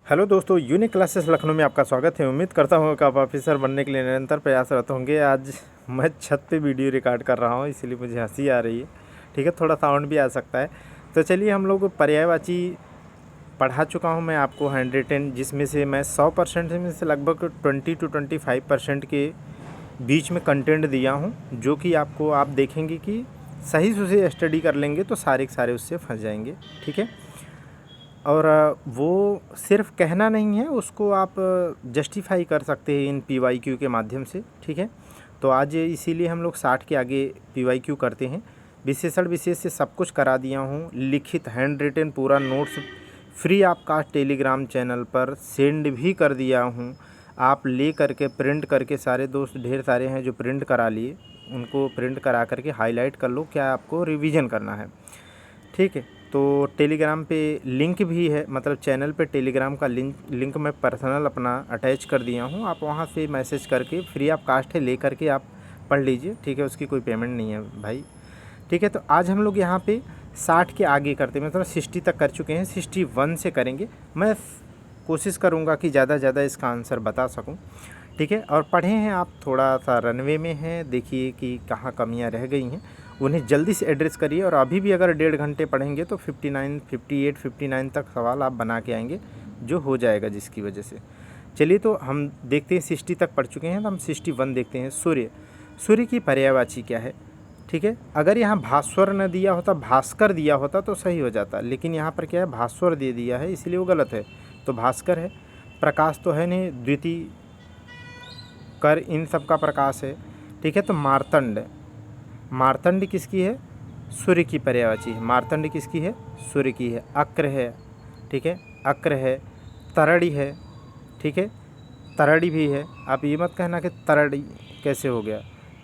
Hello दोस्तों, unique classes Lucknow में आपका स्वागत है। उम्मीद करता हूँ कि आप ऑफिसर बनने के लिए निरंतर प्रयासरत होंगे। आज मैं छत पे वीडियो रिकॉर्ड कर रहा हूँ, इसीलिए मुझे हंसी आ रही है। ठीक है, थोड़ा साउंड भी आ सकता है। तो चलिए, हम लोग पर्यायवाची पढ़ा चुका हूँ मैं आपको 110, जिसमें से मैं 100% में से लगभग 20 to 25% के बीच में कंटेंट दिया हूँ, जो कि आपको आप देखेंगे कि सही से उसे स्टडी कर लेंगे तो सारे के सारे उससे फंस जाएंगे। ठीक है, और वो सिर्फ कहना नहीं है, उसको आप जस्टिफाई कर सकते हैं इन PYQ के माध्यम से। ठीक है, तो आज इसीलिए हम लोग 60 के आगे PYQ करते हैं। विशेषण विशेष से सब कुछ करा दिया हूँ, लिखित हैंड रिटन पूरा नोट्स फ्री आपका टेलीग्राम चैनल पर सेंड भी कर दिया हूँ। आप ले करके प्रिंट करके, सारे दोस्त ढेर सारे हैं जो प्रिंट करा लिए, उनको प्रिंट करा करके हाईलाइट कर लो, क्या आपको रिवीजन करना है। ठीक है, तो टेलीग्राम पे लिंक भी है, मतलब चैनल पे टेलीग्राम का लिंक मैं पर्सनल अपना अटैच कर दिया हूँ। आप वहाँ से मैसेज करके फ्री ऑफ कास्ट है, ले करके आप पढ़ लीजिए। ठीक है, उसकी कोई पेमेंट नहीं है भाई। ठीक है, तो आज हम लोग यहाँ पे 60 के आगे करते हैं, मतलब 60 तक कर चुके हैं, 61 से करेंगे। मैं कोशिश करूँगा कि ज़्यादा से ज़्यादा इसका आंसर बता सकूँ। ठीक है, और पढ़े हैं आप, थोड़ा सा रनवे में हैं, देखिए कि कहाँ कमियाँ रह गई हैं, उन्हें जल्दी से एड्रेस करिए। और अभी भी अगर 1.5 घंटे पढ़ेंगे तो 59, 58, 59 तक सवाल आप बना के आएंगे, जो हो जाएगा जिसकी वजह से। चलिए, तो हम देखते हैं 60 तक पढ़ चुके हैं, तो हम 61 देखते हैं। सूर्य, सूर्य की पर्यायवाची क्या है? ठीक है, अगर यहाँ भास्वर न दिया होता, भास्कर दिया होता तो सही हो जाता, लेकिन यहाँ पर क्या है, भास्वर दे दिया है, इसलिए वो गलत है। तो भास्कर है। प्रकाश तो है नहीं, द्वितीय कर इन सब का प्रकाश है। ठीक है, तो मार्तंड, मार्तंड किसकी है? सूर्य की पर्यायवाची है। मार्तंड किसकी है? सूर्य की है। अक्र है। ठीक है, अक्र है। तरड़ी है। ठीक है, तरड़ी भी है। आप ये मत कहना कि तरड़ी कैसे हो गया,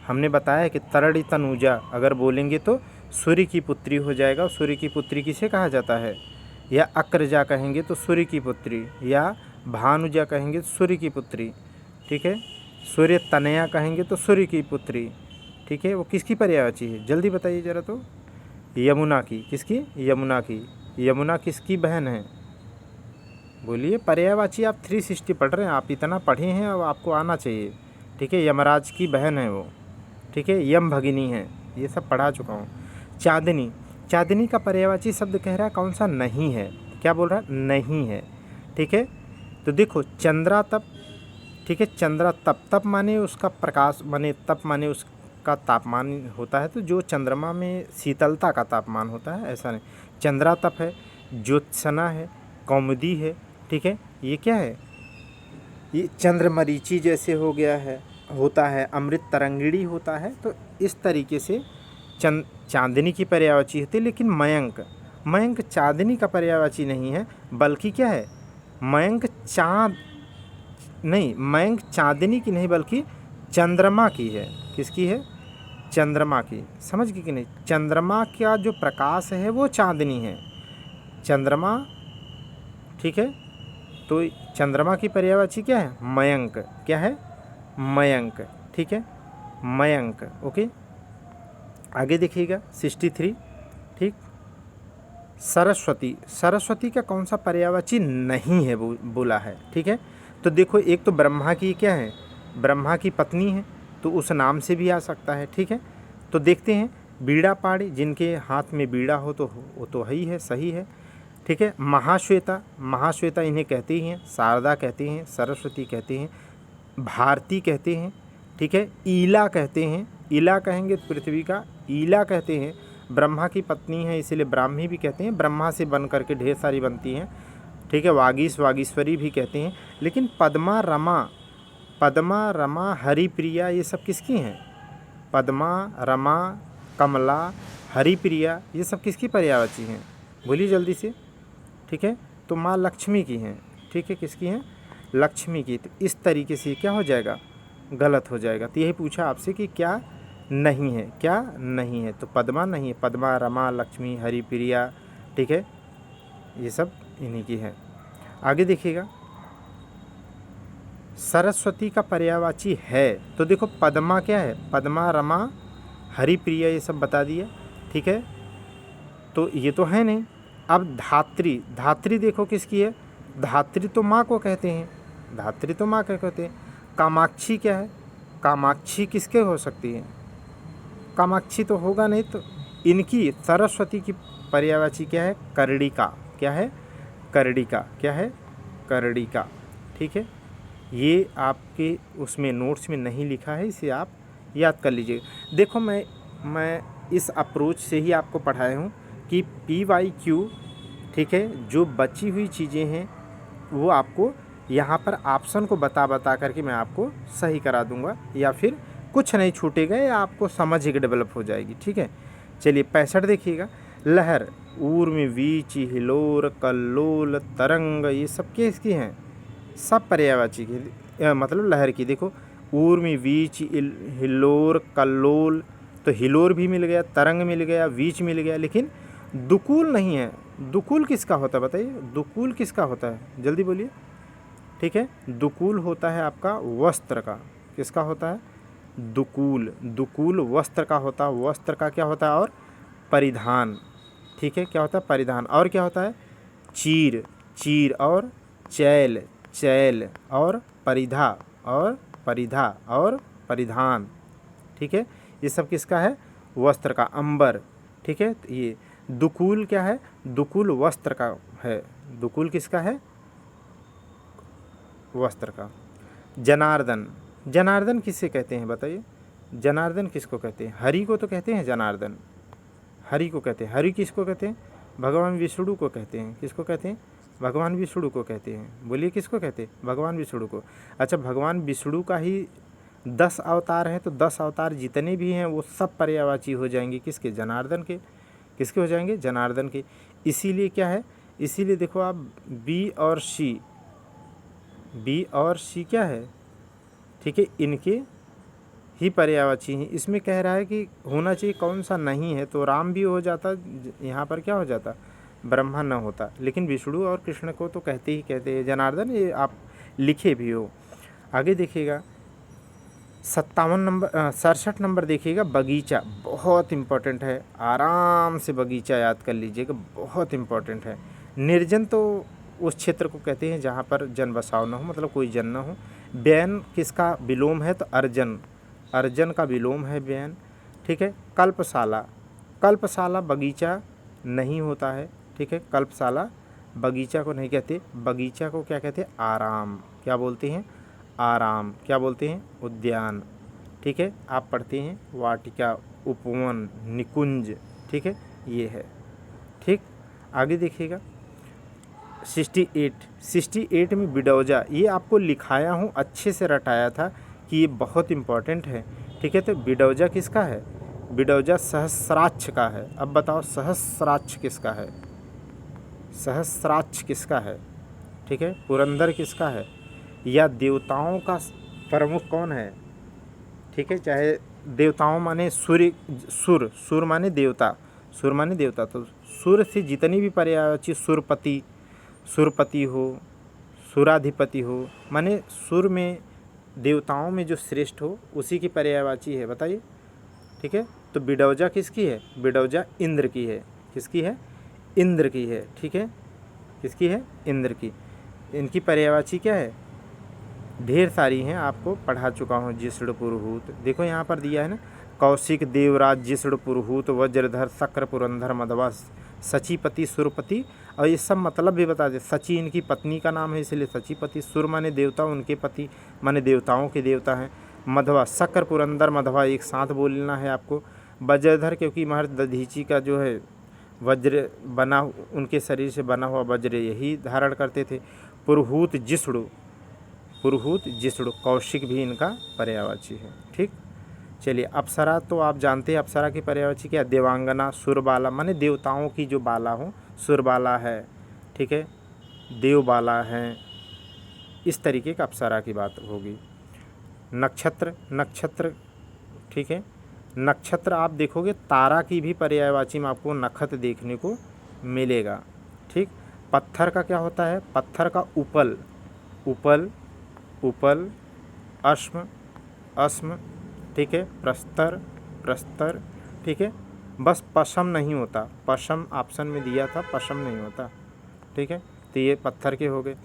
हमने बताया कि तरड़ी तनुजा अगर बोलेंगे तो सूर्य की पुत्री हो जाएगा। सूर्य की पुत्री किसे कहा जाता है? या अक्रजा कहेंगे तो सूर्य की पुत्री, या भानुजा कहेंगे तो सूर्य की पुत्री। ठीक है, सूर्य तनया कहेंगे तो सूर्य की पुत्री। ठीक है, वो किसकी पर्यायवाची है? जल्दी बताइए ज़रा। तो यमुना की। किसकी? यमुना की। यमुना किसकी बहन है? बोलिए। पर्यायवाची आप 360 पढ़ रहे हैं, आप इतना पढ़े हैं, अब आपको आना चाहिए। ठीक है, यमराज की बहन है वो। ठीक है, यम भगिनी है, ये सब पढ़ा चुका हूँ। चांदनी, चांदनी का पर्यायवाची शब्द कह रहा है कौन सा? नहीं है। क्या बोल रहा है? नहीं है। ठीक है, तो देखो, चंद्रा तप। ठीक है, चंद्रा तप, तप माने उसका प्रकाश, माने तप माने उसका तापमान होता है, तो जो चंद्रमा में शीतलता का तापमान होता है, ऐसा नहीं। चंद्रा तप है, ज्योत्सना है, कौमुदी है। ठीक है, ये क्या है? ये चंद्रमरीचि जैसे हो गया है, होता है, अमृत तरंगिणी होता है। तो इस तरीके से चांदनी की पर्यायवाची होती है। लेकिन मयंक, मयंक चांदनी का पर्यायवाची नहीं है, बल्कि क्या है? मयंक चाँद नहीं, मयंक चांदनी की नहीं बल्कि चंद्रमा की है। किसकी है? चंद्रमा की। समझ गए कि नहीं? चंद्रमा का जो प्रकाश है वो चांदनी है, चंद्रमा। ठीक है, तो चंद्रमा की पर्यायवाची क्या है? मयंक। क्या है? मयंक। ठीक है, मयंक। ओके, आगे देखिएगा 63। ठीक, सरस्वती, सरस्वती का कौन सा पर्यायवाची नहीं है बोला है? ठीक है, तो देखो, एक तो ब्रह्मा की क्या है? ब्रह्मा की पत्नी है, तो उस नाम से भी आ सकता है। ठीक है, तो देखते हैं। बीड़ा पाड़ी, जिनके हाथ में बीड़ा हो तो वो तो है ही है, सही है। ठीक है, महाश्वेता, महाश्वेता इन्हें कहते ही हैं, शारदा कहते हैं, सरस्वती कहते हैं, भारती कहते हैं। ठीक है, ईला कहते हैं, ईला कहेंगे तो पृथ्वी का ईला कहते हैं। ब्रह्मा की पत्नी है, इसीलिए ब्राह्मी भी कहते हैं, ब्रह्मा से बन करके ढेर सारी बनती हैं। ठीक है, वागीश, वागीश्वरी भी कहते हैं। लेकिन पद्मा, रमा, पद्मा, रमा, हरिप्रिया, ये सब किसकी हैं? पद्मा, रमा, कमला, हरिप्रिया, ये सब किसकी पर्यायवाची हैं? बोलिए जल्दी से। ठीक है, तो माँ लक्ष्मी की हैं। ठीक है, किसकी हैं? लक्ष्मी की। तो इस तरीके से क्या हो जाएगा? गलत हो जाएगा। तो यही पूछा आपसे कि क्या नहीं है, क्या नहीं है? तो पद्मा नहीं है, पद्मा, रमा, लक्ष्मी, हरिप्रिया। ठीक है, ये सब इन्हीं की है। आगे देखिएगा, सरस्वती का पर्यायवाची है, तो देखो पद्मा क्या है? पद्मा, रमा, हरिप्रिया, ये सब बता दिया। ठीक है, तो ये तो है नहीं। अब धात्री, धात्री देखो किसकी है? धात्री तो माँ को कहते हैं, धात्री तो माँ को कहते हैं। कामाक्षी क्या है, कामाक्षी किसके हो सकती है, कामाक्षी तो होगा नहीं। तो इनकी सरस्वती की पर्यायवाची क्या है, कर्णिका। क्या है, कर्णिका। क्या है, कर्णिका। ठीक है, ये आपके उसमें नोट्स में नहीं लिखा है, इसे आप याद कर लीजिएगा। देखो मैं इस अप्रोच से ही आपको पढ़ाया हूँ कि PYQ, ठीक है, जो बची हुई चीज़ें हैं वो आपको यहाँ पर ऑप्शन को बता करके मैं आपको सही करा दूँगा, या फिर कुछ नहीं छूटेगा, या आपको समझ एक डेवलप हो जाएगी। ठीक है, चलिए 65 देखिएगा। लहर, ऊर्मी, वीची, हिलोर, कल्लोल, तरंग, ये सब किसकी हैं, सब पर्यायवाची की, मतलब लहर की। देखो ऊर्मी, वीच, हिलोर, कल्लोल, तो हिलोर भी मिल गया, तरंग मिल गया, वीच मिल गया, लेकिन दुकूल नहीं है। दुकूल किसका होता है बताइए, दुकूल किसका होता है, जल्दी बोलिए। ठीक है, दुकूल होता है आपका वस्त्र का। किसका होता है, दुकूल। दुकूल वस्त्र का होता है। वस्त्र का क्या होता है, और परिधान। ठीक है, क्या होता है, परिधान। और क्या होता है, चीर, चीर, और चैल, चैल, और परिधा, और परिधा, और परिधान। ठीक है, ये सब किसका है, वस्त्र का। अंबर, ठीक है, तो ये दुकूल क्या है, दुकूल वस्त्र का है। दुकूल किसका है, वस्त्र का। जनार्दन, जनार्दन किसे कहते हैं बताइए, जनार्दन किसको कहते हैं, हरि को तो कहते हैं जनार्दन, हरि को कहते हैं। हरि किसको कहते हैं, भगवान विष्णु को कहते हैं। किसको कहते हैं, भगवान विष्णु को कहते हैं। बोलिए किसको कहते हैं, भगवान विष्णु को। अच्छा, भगवान विष्णु का ही 10 अवतार हैं, तो 10 अवतार जितने भी हैं वो सब पर्यायवाची हो जाएंगे किसके, जनार्दन के। किसके हो जाएंगे, जनार्दन के। इसीलिए क्या है, इसीलिए देखो आप बी और सी, बी और सी क्या है, ठीक है, इनके ही पर्यायवाची हैं। इसमें कह रहा है कि होना चाहिए, कौन सा नहीं है, तो राम भी हो जाता, यहाँ पर क्या हो जाता, ब्रह्मा न होता। लेकिन विष्णु और कृष्ण को तो कहते ही कहते हैं जनार्दन, ये आप लिखे भी हो। आगे देखिएगा 57 नंबर 67 नंबर देखिएगा, बगीचा। बहुत इम्पोर्टेंट है, आराम से बगीचा याद कर लीजिएगा, बहुत इम्पोर्टेंट है। निर्जन तो उस क्षेत्र को कहते हैं जहाँ पर जन बसाव न हो, मतलब कोई जन न हो। व्ययन किसका विलोम है, तो अर्जन, अर्जन का विलोम है व्ययन। ठीक है, कल्पशाला, कल्पशाला बगीचा नहीं होता है। ठीक है, कल्पशाला बगीचा को नहीं कहते, बगीचा को क्या कहते हैं, आराम। क्या बोलते हैं, आराम। क्या बोलते हैं, उद्यान। ठीक है, आप पढ़ते हैं वाटिका, उपवन, निकुंज। ठीक है, ये है। ठीक, आगे देखिएगा 68 में बिडौजा, ये आपको लिखाया हूँ, अच्छे से रटाया था कि ये बहुत इम्पॉर्टेंट है। ठीक है, तो बिडौजा किसका है, बिडौजा सहस्राक्ष का है। अब बताओ सहस्राक्ष किसका है, सहस्राक्ष किसका है। ठीक है, पुरंदर किसका है, या देवताओं का प्रमुख कौन है। ठीक है, चाहे देवताओं माने सूर्य, सुर, सुर माने देवता, सुर माने देवता, तो सुर से जितनी भी पर्यायवाची, सुरपति, सुरपति हो, सुराधिपति हो, माने सुर में देवताओं में जो श्रेष्ठ हो उसी की पर्यायवाची है, बताइए। ठीक है, तो बिडौजा किसकी है, बिडौजा इंद्र की है। किसकी है, इंद्र की है। ठीक है, किसकी है, इंद्र की। इनकी पर्यायवाची क्या है, ढेर सारी हैं, आपको पढ़ा चुका हूँ। जिष्ण पुरुहूत, देखो यहाँ पर दिया है ना, कौशिक, देवराज, जिष्ण पुरुहूत, वज्रधर, शक्र, पुरंदर, मधवा, सचीपति, सुरपति, और ये सब मतलब भी बता दे। सची इनकी पत्नी का नाम है, इसलिए सचीपति। सुर माने देवता, उनके पति माने देवताओं के देवता हैं। मधवा, शक्र, पुरंदर, मधवा एक साथ बोलना है आपको। वज्रधर क्योंकि महर्षि दधीची का जो है वज्र बना, उनके शरीर से बना हुआ वज्र यही धारण करते थे। पुरुहूत, जिष्णु, पुरुहूत, जिष्णु, कौशिक भी इनका पर्यायवाची है। ठीक, चलिए अप्सरा तो आप जानते हैं, अप्सरा की पर्यायवाची क्या, देवांगना, सुरबाला, माने देवताओं की जो बाला हो, सुरबाला है। ठीक है, देवबाला हैं, इस तरीके का अप्सरा की बात होगी। नक्षत्र, नक्षत्र, ठीक है, नक्षत्र आप देखोगे तारा की भी पर्यायवाची में आपको नखत देखने को मिलेगा। ठीक, पत्थर का क्या होता है, पत्थर का उपल, उपल, उपल, अश्म, अश्म। ठीक है, प्रस्तर, प्रस्तर। ठीक है, बस पशम नहीं होता, पशम ऑप्शन में दिया था, पशम नहीं होता। ठीक है, तो ये पत्थर के हो गए।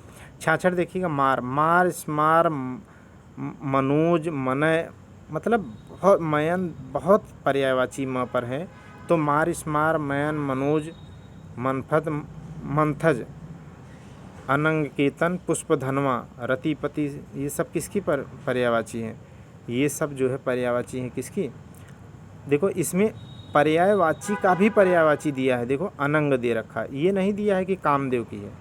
छाछड़ देखिएगा मार, मार स्मार मनोज मनय, मतलब बहुत मयन, बहुत पर्यायवाची म पर है। तो मार स्मार मयन मनोज मनफद मंथज अनंग केतन पुष्पधनवा रतिपति, ये सब किसकी पर्यायवाची हैं? ये सब जो है पर्यायवाची हैं किसकी? देखो इसमें पर्यायवाची का भी पर्यायवाची दिया है, देखो अनंग दे रखा है, ये नहीं दिया है कि कामदेव की है,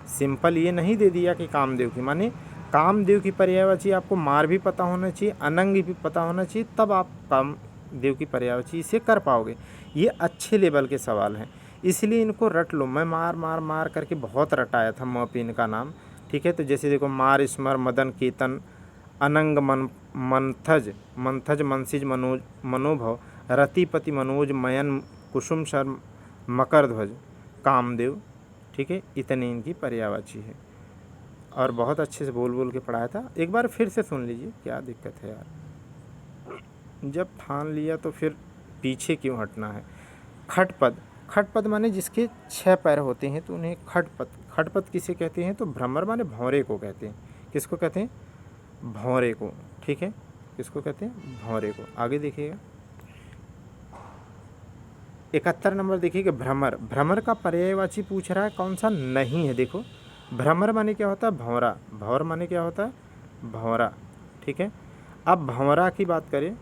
सिंपल ये नहीं दे दिया कि कामदेव की, माने कामदेव की पर्यायवाची आपको मार भी पता होना चाहिए, अनंग भी पता होना चाहिए, तब आप कामदेव की पर्यायवाची इसे कर पाओगे। ये अच्छे लेवल के सवाल हैं, इसलिए इनको रट लो। मैं मार मार मार करके बहुत रटाया था म पे इनका नाम, ठीक है। तो जैसे देखो मार स्मर मदन केतन अनंग मंथज मंथज मनसिज मनोज मनोभव रतिपति मनोज मयन कुसुम शर्म मकर ध्वज कामदेव, ठीक है। इतनी इनकी पर्यायवाची है और बहुत अच्छे से बोल बोल के पढ़ाया था। एक बार फिर से सुन लीजिए, क्या दिक्कत है यार, जब ठान लिया तो फिर पीछे क्यों हटना है। खटपद, खटपद माने जिसके 6 पैर होते हैं तो उन्हें खटपद, खटपद किसे कहते हैं? तो भ्रमर माने भौरे को कहते हैं। किसको कहते हैं? भौरे को, ठीक है। किसको कहते हैं? भौरे को। आगे देखिएगा 71 नंबर देखिएगा भ्रमर, भ्रमर का पर्यायवाची पूछ रहा है कौन सा? नहीं है। देखो भ्रमर माने क्या होता है? भौरा, भौर माने क्या होता है? भौरा, ठीक है। अब भौरा की बात करें,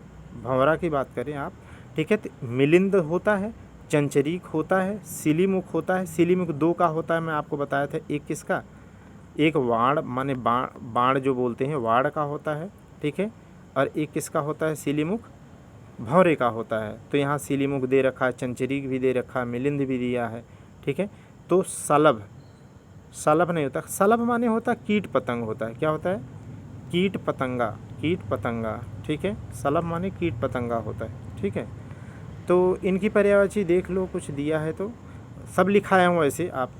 भौरा की बात करें आप, ठीक है। तो मिलिंद होता है, चंचरीक होता है, सिलीमुख होता है। सिलीमुख 2 का होता है, मैं आपको बताया था। एक किसका? एक वाण माने बाण जो बोलते हैं वाड़ का होता है, ठीक है। और एक किसका होता है? सिलीमुख भौरे का होता है। तो यहाँ सिलीमुख दे रखा है, चंचरीक भी दे रखा है, मिलिंद भी दिया है, ठीक है। तो सलभ, सलभ नहीं होता, सलभ माने होता कीट पतंग होता है। क्या होता है? कीट पतंगा, कीट पतंगा, ठीक है। सलभ माने कीट पतंगा होता है, ठीक है। तो इनकी पर्यायवाची देख लो, कुछ दिया है तो सब लिखाया हूँ। ऐसे आप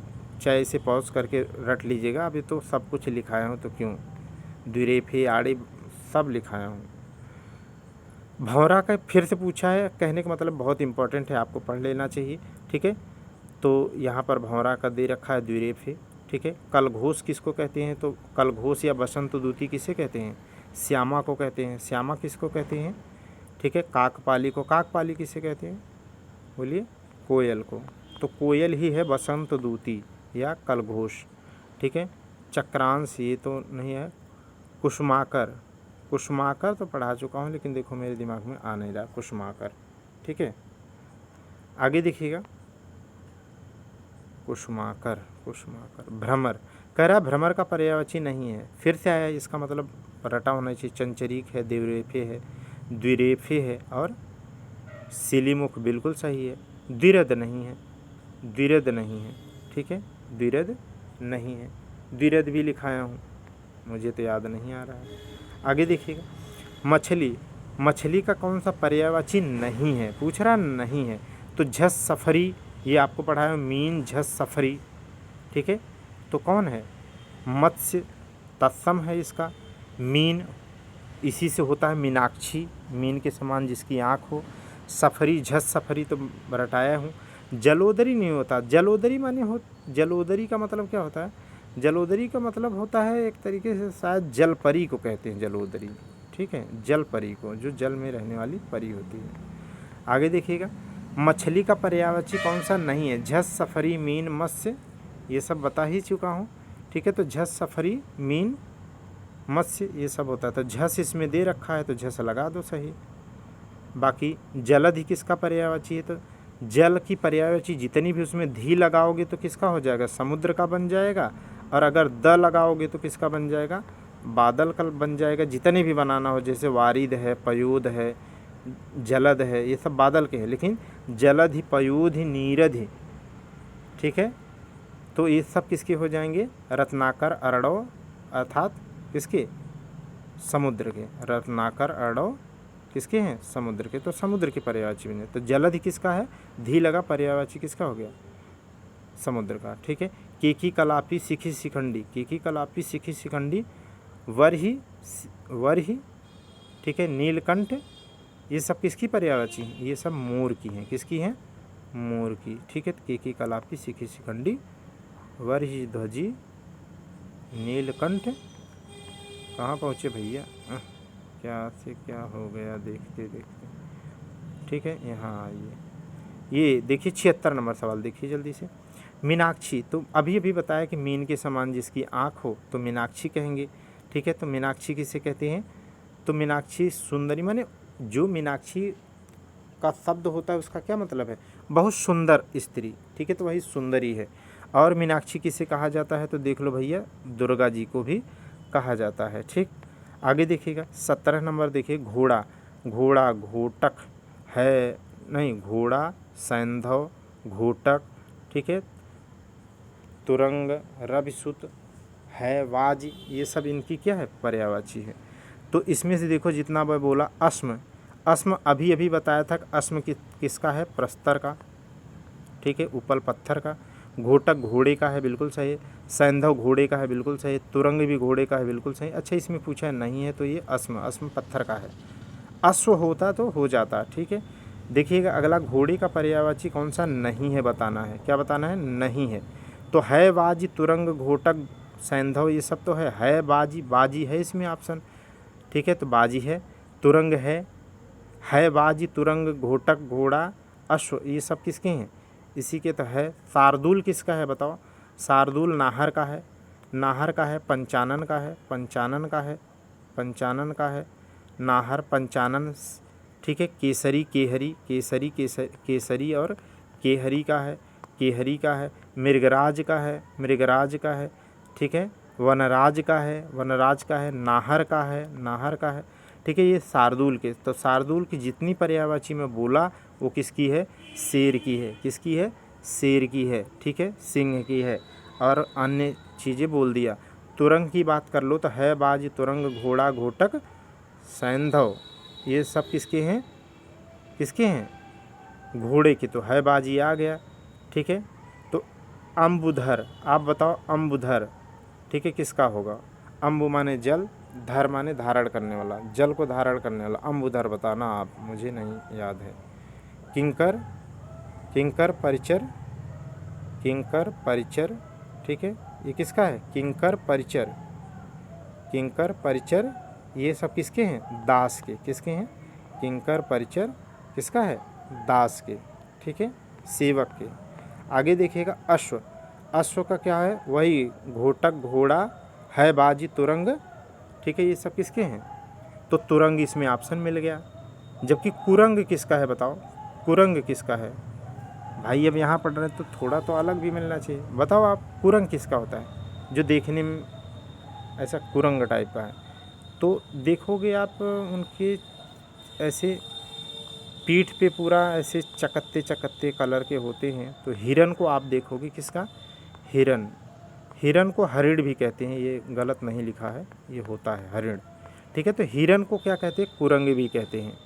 चाहे इसे पॉज करके रट लीजिएगा, अभी तो सब कुछ लिखाया हूँ तो क्यों, द्विरेफे आड़े सब लिखाया हूँ। भौरा का फिर से पूछा है, कहने का मतलब बहुत इंपॉर्टेंट है, आपको पढ़ लेना चाहिए, ठीक है। तो यहाँ पर भौरा का दे रखा है द्विरेफे, ठीक है। कलघोष किसको कहते हैं? तो कलघोष या बसंत दूती किसे कहते हैं? श्यामा को कहते हैं। श्यामा किसको कहते हैं? ठीक है। काकपाली को, काकपाली किसे कहते हैं? बोलिए। कोयल को। तो कोयल ही है बसंत दूती या कलघोष, ठीक है। चक्रांश ये तो नहीं है। कुसुमाकर, कुसुमाकर तो पढ़ा चुका हूँ, लेकिन देखो मेरे दिमाग में आ नहीं रहा कुसुमाकर, ठीक है। आगे देखिएगा कुसुमाकर, कुसुमाकर। भ्रमर, कह रहा भ्रमर का पर्यायवाची नहीं है, फिर से आया, इसका मतलब रटा होना चाहिए। चंचरीक है, देवरेफे है, द्विरेफे है और सिलीमुख बिल्कुल सही है। द्विरद नहीं है, द्विरद नहीं है, ठीक है। द्विरद नहीं है, द्विरद भी लिखाया हूँ, मुझे तो याद नहीं आ रहा है। आगे देखिएगा मछली, मछली का कौन सा पर्यायवाची नहीं है? पूछ रहा नहीं है। तो झस सफरी, ये आपको पढ़ाया मीन झस सफरी, ठीक है। तो कौन है? मत्स्य तत्सम है इसका। मीन इसी से होता है मीनाक्षी, मीन के समान जिसकी आँख हो। सफरी, झस सफरी तो रटाया हूँ। जलोदरी नहीं होता, जलोदरी माने हो, जलोदरी का मतलब क्या होता है? जलोदरी का मतलब होता है एक तरीके से शायद जल परी को कहते हैं जलोदरी, ठीक है। जल परी को, जो जल में रहने वाली परी होती है। आगे देखिएगा मछली का पर्यायवाची कौन सा नहीं है? झस सफरी मीन मत्स्य, ये सब बता ही चुका हूँ, ठीक है। तो झस सफरी मीन मत्स्य ये सब होता है। तो झस इसमें दे रखा है तो झस लगा दो सही। बाकी जलद ही किसका पर्यायवाची है? तो जल की पर्यायवाची जितनी भी उसमें धी लगाओगे तो किसका हो जाएगा? समुद्र का बन जाएगा। और अगर द लगाओगे तो किसका बन जाएगा? बादल का बन जाएगा। जितने भी बनाना हो, जैसे वारिद है, पयोद है, जलद है, ये सब बादल के हैं, लेकिन जलद ही, पयोद ही, नीरद ही, ठीक है। तो ये सब किसके हो जाएंगे? रत्नाकर अरड़ो, अर्थात किसके? समुद्र के। रत्नाकर अरड़ो किसके हैं? समुद्र के। तो समुद्र के पर्यायवाची बने। तो जलद ही किसका है? धी लगा, पर्यायवाची किसका हो गया? समुद्र का, ठीक है। केकी कलापी शिखी शिखंडी, केकी कलापी शिखी शिखंडी, वरही, ठीक है। नीलकंठ, ये सब किसकी पर्यायवाची हैं? ये सब मोर की हैं। किसकी हैं? मोर की, ठीक है। केकी कलापी शिखी शिखंडी, वरही ध्वजी, नीलकंठ कहाँ पहुँचे भैया? क्या से क्या हो गया देखते देखते। ठीक है, यहाँ आइए, ये देखिए 76 नंबर सवाल देखिए जल्दी से। मीनाक्षी, तो अभी अभी बताया कि मीन के समान जिसकी आँख हो तो मीनाक्षी कहेंगे। ठीक है, तो मीनाक्षी किसे कहते हैं? तो मीनाक्षी सुंदरी, माने जो मीनाक्षी का शब्द होता है उसका क्या मतलब है? बहुत सुंदर स्त्री। ठीक है, तो वही सुंदरी है। और मीनाक्षी किसे कहा जाता है? तो देख लो भैया, दुर्गा जी को भी कहा जाता है। ठीक, आगे देखिएगा 17 नंबर देखिए। घोड़ा, घोड़ा घोटक है, नहीं, घोड़ा सैंधव घोटक, ठीक है, तुरंग रविसुत है वाज, ये सब इनकी क्या है? पर्यायवाची है। तो इसमें से देखो जितना मैं बोला, अस्म, अस्म अभी अभी बताया था कि अस्म किसका है? प्रस्तर का। ठीक है, उपल पत्थर का। घोटक घोड़े का है, बिल्कुल सही है। सैंधव घोड़े का है, बिल्कुल सही है। तुरंग भी घोड़े का है, बिल्कुल सही। अच्छा, इसमें पूछा है नहीं है तो ये अस्म, अस्म पत्थर का है। अश्व होता तो हो जाता। ठीक है, देखिएगा अगला, घोड़े का पर्यायवाची कौन सा? नहीं है बताना है। क्या बताना है? नहीं है। तो है बाजी, तुरंग, घोटक, सैंधव, ये सब तो है बाजी, बाजी है इसमें ऑप्शन। ठीक है, तो बाजी है, तुरंग है बाजी, तुरंग, घोटक, घोड़ा, अश्व, ये सब किसके हैं? इसी के तो है। शार्दूल किसका है बताओ? शार्दूल नाहर का है, नाहर का है। पंचानन का है, पंचानन का है, पंचानन का है। नाहर, पंचानन। ठीक है, केसरी, केहरी, केसरी, केसरी और केहरी का है, केहरी का है। मृगराज का है, मृगराज का है। ठीक है, वनराज का है, वनराज का है। नाहर का है, नाहर का है। ठीक है, ये शार्दूल के। तो शार्दूल की जितनी पर्यायवाची में बोला वो किसकी है? शेर की है। किसकी है? शेर की है। ठीक है, सिंह की है। और अन्य चीज़ें बोल दिया। तुरंग की बात कर लो तो है बाज, तुरंग, घोड़ा, घोटक, सैंधव, ये सब किसके हैं? किसके हैं? घोड़े की। तो है बाजी आ गया। ठीक है, तो अम्बुधर, आप बताओ अम्बुधर, ठीक है, किसका होगा? अम्बु माने जल, धर माने धारण करने वाला, जल को धारण करने वाला। अम्बुधर बताना आप, मुझे नहीं याद है। किंकर, किंकर परिचर, किंकर परिचर। ठीक है, ये किसका है? किंकर परिचर, किंकर परिचर, ये सब किसके हैं? दास के। किसके हैं? किंकर परिचर किसका है? दास के। ठीक है, सेवक के। आगे देखिएगा अश्व, अश्व का क्या है? वही घोटक, घोड़ा, है बाजी, तुरंग। ठीक है, ये सब किसके हैं? तो तुरंग इसमें ऑप्शन मिल गया। जबकि कुरंग किसका है बताओ? कुरंग किसका है भाई? अब यहाँ पढ़ रहे हैं तो थोड़ा तो अलग भी मिलना चाहिए। बताओ आप, कुरंग किसका होता है जो देखने में ऐसा कुरंग टाइप का है? तो देखोगे आप उनके ऐसे पीठ पे पूरा ऐसे चकत्ते चकत्ते कलर के होते हैं। तो हिरन को आप देखोगे, किसका? हिरन, हिरन को हरिण भी कहते हैं, ये गलत नहीं लिखा है, ये होता है हरिण। ठीक है, तो हिरन को क्या कहते हैं? कुरंग भी कहते हैं।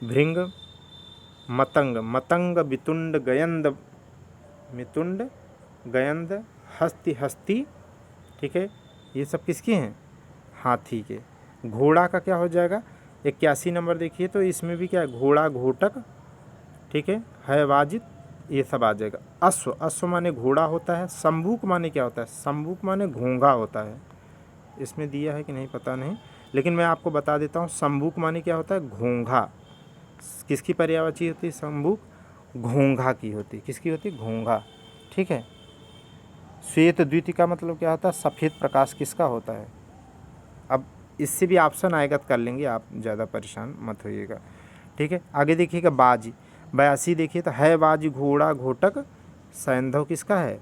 भृंग, मतंग, मतंग, वितुंड, गयंद, मितुंड, गयंद, हस्ति, हस्ती। ठीक है, ये सब किसके हैं? हाथी के। घोड़ा का क्या हो जाएगा? 81 नंबर देखिए, तो इसमें भी क्या है? घोड़ा, घोटक, ठीक है वाजिद, ये सब आ जाएगा। अश्व, अश्व माने घोड़ा होता है। संबूक माने क्या होता है? संबूक माने घोंघा होता है। इसमें दिया है कि नहीं पता नहीं, लेकिन मैं आपको बता देता हूँ। संबूक माने क्या होता है? घोंघा। किसकी पर्यायवाची होती है संबूक? घोंघा की होती है। किसकी होती है? घोंघा। ठीक है, श्वेत द्वितीय का मतलब क्या होता है? सफ़ेद प्रकाश किसका होता है? अब इससे भी ऑप्शन आएगा तो कर लेंगे, आप ज़्यादा परेशान मत होइएगा। ठीक है, आगे देखिएगा बाज, 82 देखिए, तो है बाज, घोड़ा, घोटक, सैंधव किसका है?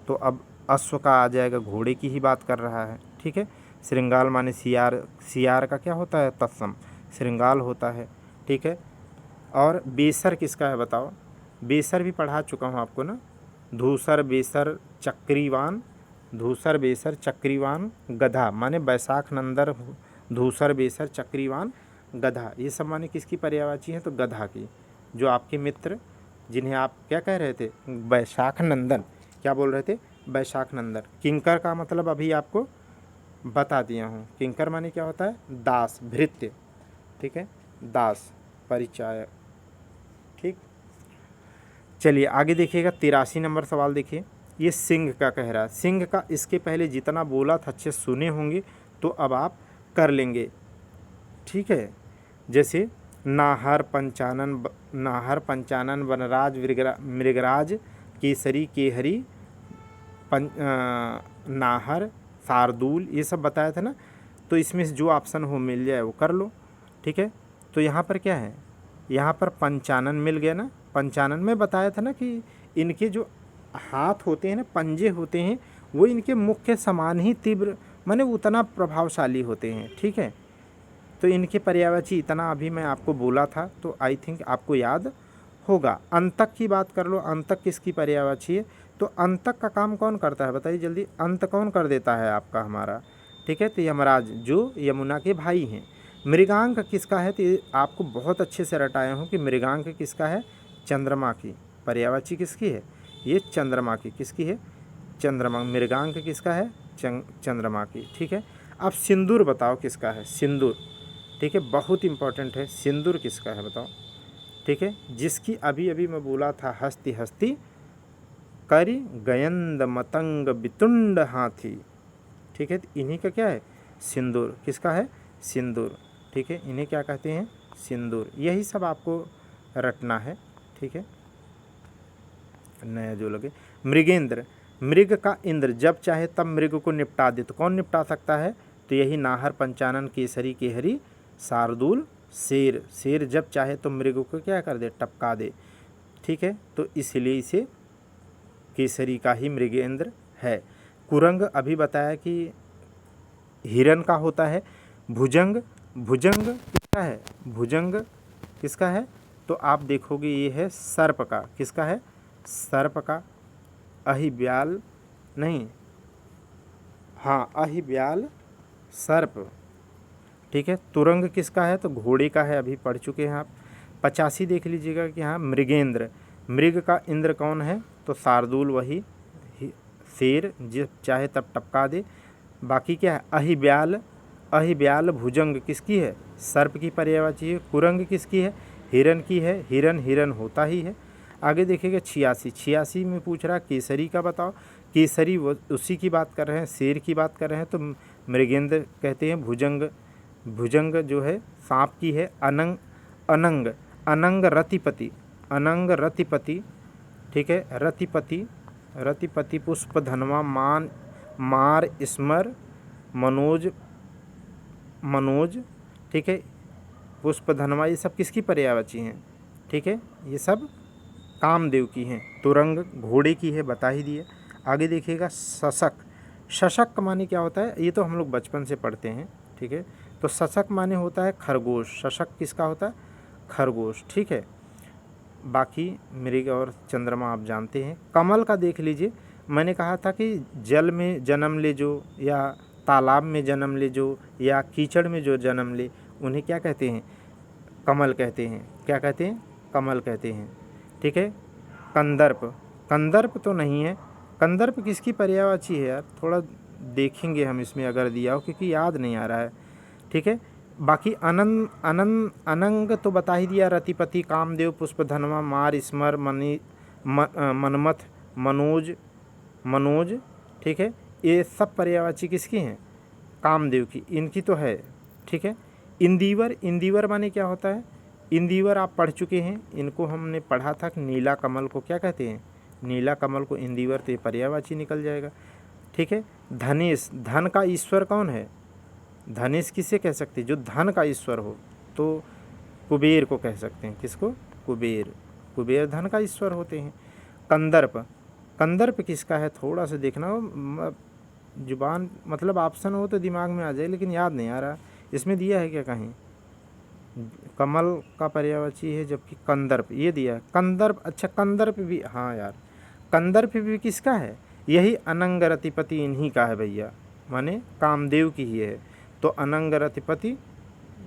तो अब अश्व का आ जाएगा, घोड़े की ही बात कर रहा है। ठीक है, श्रृंगाल माने सियार, सियार का क्या होता है? तत्सम, श्रृंगाल होता है। ठीक है, और बेसर किसका है बताओ? बेसर भी पढ़ा चुका हूँ आपको ना। धूसर, बेसर, चक्रीवान, धूसर, बेसर, चक्रीवान, गधा माने बैसाख नंदर, धूसर, बेसर, चक्रीवान, गधा, ये सब माने किसकी पर्यायवाची हैं? तो गधा की। जो आपके मित्र जिन्हें आप क्या कह रहे थे? बैसाख नंदन। क्या बोल रहे थे? बैसाख नंदन। किंकर का मतलब अभी आपको बता दिया हूँ। किंकर माने क्या होता है? दास, भृत्य। ठीक है, दास, परिचायक। ठीक, चलिए आगे देखिएगा 83 नंबर सवाल देखिए। ये सिंह का कह रहा है, सिंह का इसके पहले जितना बोला था अच्छे सुने होंगे, तो अब आप कर लेंगे, ठीक है। जैसे नाहर पंचानन वनराज मृगराज केसरी केहरी नाहर शार्दूल, ये सब बताया था ना। तो इसमें से जो ऑप्शन हो मिल जाए वो कर लो, ठीक है। तो यहाँ पर क्या है, यहाँ पर पंचानन मिल गया ना। पंचानन में बताया था ना कि इनके जो हाथ होते हैं ना, पंजे होते हैं, वो इनके मुख के समान ही तीव्र, माने उतना प्रभावशाली होते हैं, ठीक है। तो इनके पर्यायवाची इतना अभी मैं आपको बोला था, तो आई थिंक आपको याद होगा। अंतक की बात कर लो, अंतक किसकी पर्यायवाची है? तो अंतक का काम कौन करता है बताइए जल्दी, अंत कौन कर देता है आपका हमारा, ठीक है। तो यमराज जो यमुना के भाई हैं। मृगांक किसका है? तो ये आपको बहुत अच्छे से रटाया हूँ कि मृगांक किसका है? चंद्रमा की। पर्यायवाची किसकी है? ये चंद्रमा की। किसकी है? चंद्रमा। मृगांक किसका है? चंद्रमा की, ठीक है। अब सिंदूर बताओ किसका है? सिंदूर, ठीक है, बहुत इंपॉर्टेंट है। सिंदूर किसका है बताओ, ठीक है। जिसकी अभी अभी मैं बोला था, हस्ती हस्ती करि गयंद मतंग बितुंड हाथी, ठीक है। तो इन्हीं का क्या है? सिंदूर। किसका है? सिंदूर, ठीक है। इन्हें क्या कहते हैं? सिंदूर। यही सब आपको रटना है, ठीक है। नया जो लगे। मृगेंद्र, मृग का इंद्र जब चाहे तब मृग को निपटा दे, तो कौन निपटा सकता है? तो यही नाहर पंचानन केसरी केहरी शार्दूल शेर। शेर जब चाहे तो मृग को क्या कर दे? टपका दे, ठीक है। तो इसलिए इसे केसरी का ही मृगेंद्र है। कुरंग अभी बताया कि हिरण का होता है। भुजंग, भुजंग किसका है? भुजंग किसका है? तो आप देखोगे ये है सर्प का। किसका है? सर्प का। अहिब्याल नहीं, हाँ अहिब्याल सर्प, ठीक है। तुरंग किसका है? तो घोड़े का है, अभी पढ़ चुके हैं आप। 85 देख लीजिएगा कि हाँ मृगेंद्र, मृग का इंद्र कौन है? तो शार्दूल, वही शेर जब चाहे तब टपका दे। बाकी क्या है? अहिब्याल, अहिब्याल भुजंग किसकी है? सर्प की पर्यायवाची है। कुरंग किसकी है? हिरण की है। हिरण हिरण होता ही है। आगे देखिएगा 86, 86 में पूछ रहा केसरी का बताओ। केसरी वो उसी की बात कर रहे हैं, शेर की बात कर रहे हैं, तो मृगेंद्र कहते हैं। भुजंग, भुजंग जो है सांप की है। अनंग, अनंग, अनंग रतिपति, अनंग रतिपति, ठीक है। रतिपति, रतिपति पुष्प धनवा मान मार स्मर मनोज, मनोज, ठीक है। पुष्प धनवा ये सब किसकी पर्यायवाची हैं, ठीक है। ये सब कामदेव की हैं। तुरंग घोड़े की है, बता ही दिए। आगे देखिएगा शशक, शशक माने क्या होता है? ये तो हम लोग बचपन से पढ़ते हैं, ठीक है। तो शशक माने होता है खरगोश। शशक किसका होता है? खरगोश, ठीक है। बाकी मृग और चंद्रमा आप जानते हैं। कमल का देख लीजिए, मैंने कहा था कि जल में जन्म ले जो, या तालाब में जन्म ले जो, या कीचड़ में जो जन्म ले, उन्हें क्या कहते हैं? कमल कहते हैं। क्या कहते हैं? कमल कहते हैं, ठीक है। कंदर्प, कंदर्प तो नहीं है। कंदर्प किसकी पर्यायवाची है यार? थोड़ा देखेंगे हम इसमें अगर दिया हो, क्योंकि याद नहीं आ रहा है, ठीक है। बाकी अनंग, अनंग, अनंग तो बता ही दिया। रतिपति, कामदेव, पुष्पधनवा, मार स्मर मनमथ, मनोज, मनोज, ठीक है। ये सब पर्यायवाची किसकी हैं? कामदेव की। इनकी तो है, ठीक है। इंदिवर, इंदिवर माने क्या होता है? इंदिवर आप पढ़ चुके हैं, इनको हमने पढ़ा था कि नीला कमल को क्या कहते हैं? नीला कमल को इंदिवर, तो ये पर्यायवाची निकल जाएगा, ठीक है। धनेश, धन का ईश्वर कौन है? धनेश किसे कह सकते हैं? जो धन का ईश्वर हो, तो कुबेर को कह सकते हैं। किसको? कुबेर। कुबेर धन का ईश्वर होते हैं। कंदर्प, कंदर्प किसका है? थोड़ा सा देखना हो, जुबान मतलब ऑप्शन हो तो दिमाग में आ जाए, लेकिन याद नहीं आ रहा। इसमें दिया है क्या कहीं? कमल का पर्यायवाची है, जबकि कंदर्प ये दिया है। कंदर्प, अच्छा कंदर्प भी, हाँ यार कंदर्प भी किसका है? यही अनंग रतिपति इन्हीं का है भैया, माने कामदेव की ही है। तो अनंग रतिपति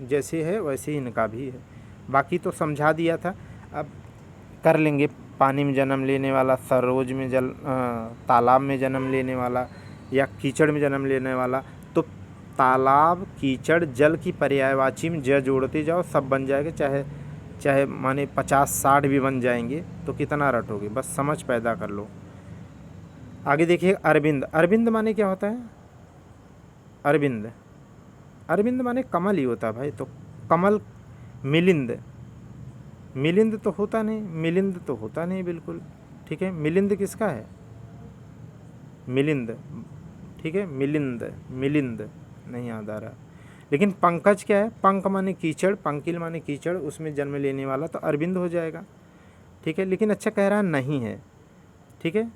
जैसे है वैसे ही इनका भी है। बाकी तो समझा दिया था, अब कर लेंगे। पानी में जन्म लेने वाला, सरोज में तालाब में जन्म लेने वाला, या कीचड़ में जन्म लेने वाला। तो तालाब, कीचड़, जल की पर्यायवाची में ज जोड़ते जाओ, सब बन जाएगा। चाहे चाहे माने 50-60 भी बन जाएंगे, तो कितना रटोगे? बस समझ पैदा कर लो। आगे देखिए अरविंद, अरविंद माने क्या होता है? अरविंद, अरविंद माने कमल ही होता है भाई। तो कमल, मिलिंद, मिलिंद तो होता नहीं, मिलिंद तो होता नहीं बिल्कुल। ठीक है, मिलिंद किसका है? मिलिंद, ठीक है, मिलिंद, मिलिंद नहीं याद आ रहा। लेकिन पंकज क्या है? पंक माने कीचड़, पंकिल माने कीचड़, उसमें जन्म लेने वाला, तो अरविंद हो जाएगा। ठीक है, लेकिन अच्छा कह रहा नहीं है। ठीक है,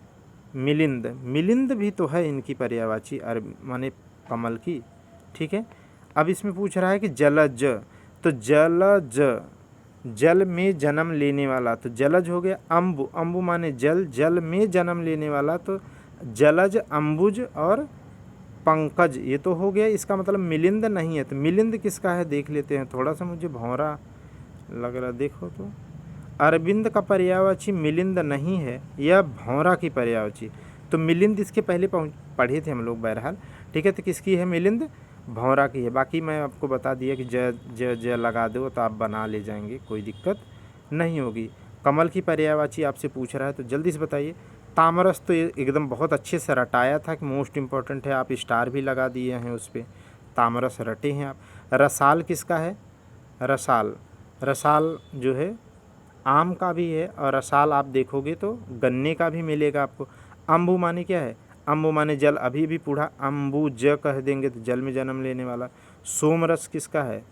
मिलिंद, मिलिंद भी तो है इनकी पर्यायवाची माने कमल की। ठीक है, अब इसमें पूछ रहा है कि जलज, तो जलज, जल में जन्म लेने वाला, तो जलज हो गया। अम्बु, अम्बु माने जल, जल में जन्म लेने वाला, तो जलज, अम्बुज और पंकज, ये तो हो गया। इसका मतलब मिलिंद नहीं है, तो मिलिंद किसका है देख लेते हैं। थोड़ा सा मुझे भौरा लग रहा, देखो तो अरविंद का पर्यायवाची मिलिंद नहीं है, यह भौरा की पर्यायवाची। तो मिलिंद इसके पहले पढ़े थे हम लोग बहरहाल। ठीक है, तो किसकी है? मिलिंद, भौरा की है। बाकी मैं आपको बता दिया कि ज ज ज लगा दो तो आप बना ले जाएंगे, कोई दिक्कत नहीं होगी। कमल की पर्यायवाची आपसे पूछ रहा है तो जल्दी से बताइए। तामरस तो एकदम बहुत अच्छे से रटाया था कि मोस्ट इम्पॉर्टेंट है, आप स्टार भी लगा दिए हैं उस पर। तामरस रटे हैं आप। रसाल किसका है? रसाल, रसाल जो है आम का भी है, और रसाल आप देखोगे तो गन्ने का भी मिलेगा आपको। अम्बु माने क्या है? अम्बु माने जल, अभी भी बूढ़ा अम्बु ज कह देंगे तो जल में जन्म लेने वाला। सोमरस किसका है?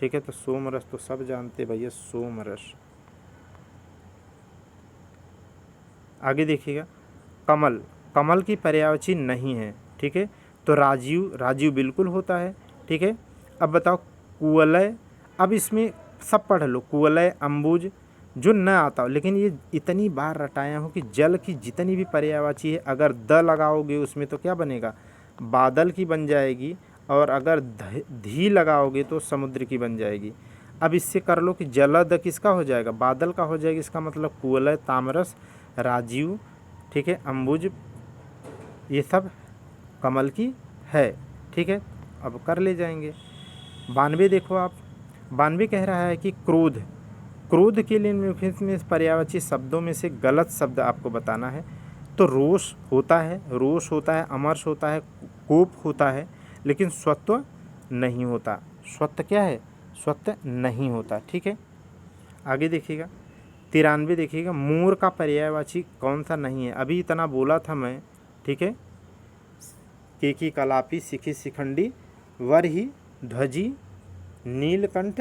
ठीक है, तो सोमरस तो सब जानते भैया, सोमरस। आगे देखिएगा, कमल, कमल की पर्यायवाची नहीं है। ठीक है, तो राजीव, राजीव बिल्कुल होता है। ठीक है, अब बताओ कुवलय, अब इसमें सब पढ़ लो, कुवलय, अम्बुज जो न आता हो, लेकिन ये इतनी बार रटाया हूँ कि जल की जितनी भी पर्यायवाची है अगर द लगाओगे उसमें तो क्या बनेगा? बादल की बन जाएगी, और अगर धी लगाओगे तो समुद्र की बन जाएगी। अब इससे कर लो कि जलद किसका हो जाएगा? बादल का हो जाएगा। इसका मतलब कुवलय, तामरस, राजीव, ठीक है, अम्बुज, ये सब कमल की है। ठीक है, अब कर ले जाएंगे। 92 देखो आप, 92 कह रहा है कि क्रोध, क्रोध के लिए निम्नलिखित में पर्यायवाची शब्दों में से गलत शब्द आपको बताना है। तो रोष होता है, रोष होता है, अमर्ष होता है, कोप होता है, लेकिन स्वत्व नहीं होता। स्वत्व क्या है? स्वत्व नहीं होता। ठीक है, आगे देखिएगा 93 देखिएगा, मोर का पर्यायवाची कौन सा नहीं है? अभी इतना बोला था मैं। ठीक है, केकी, कलापी, शिखी, शिखंडी, वरही, ध्वजी, नीलकंठ,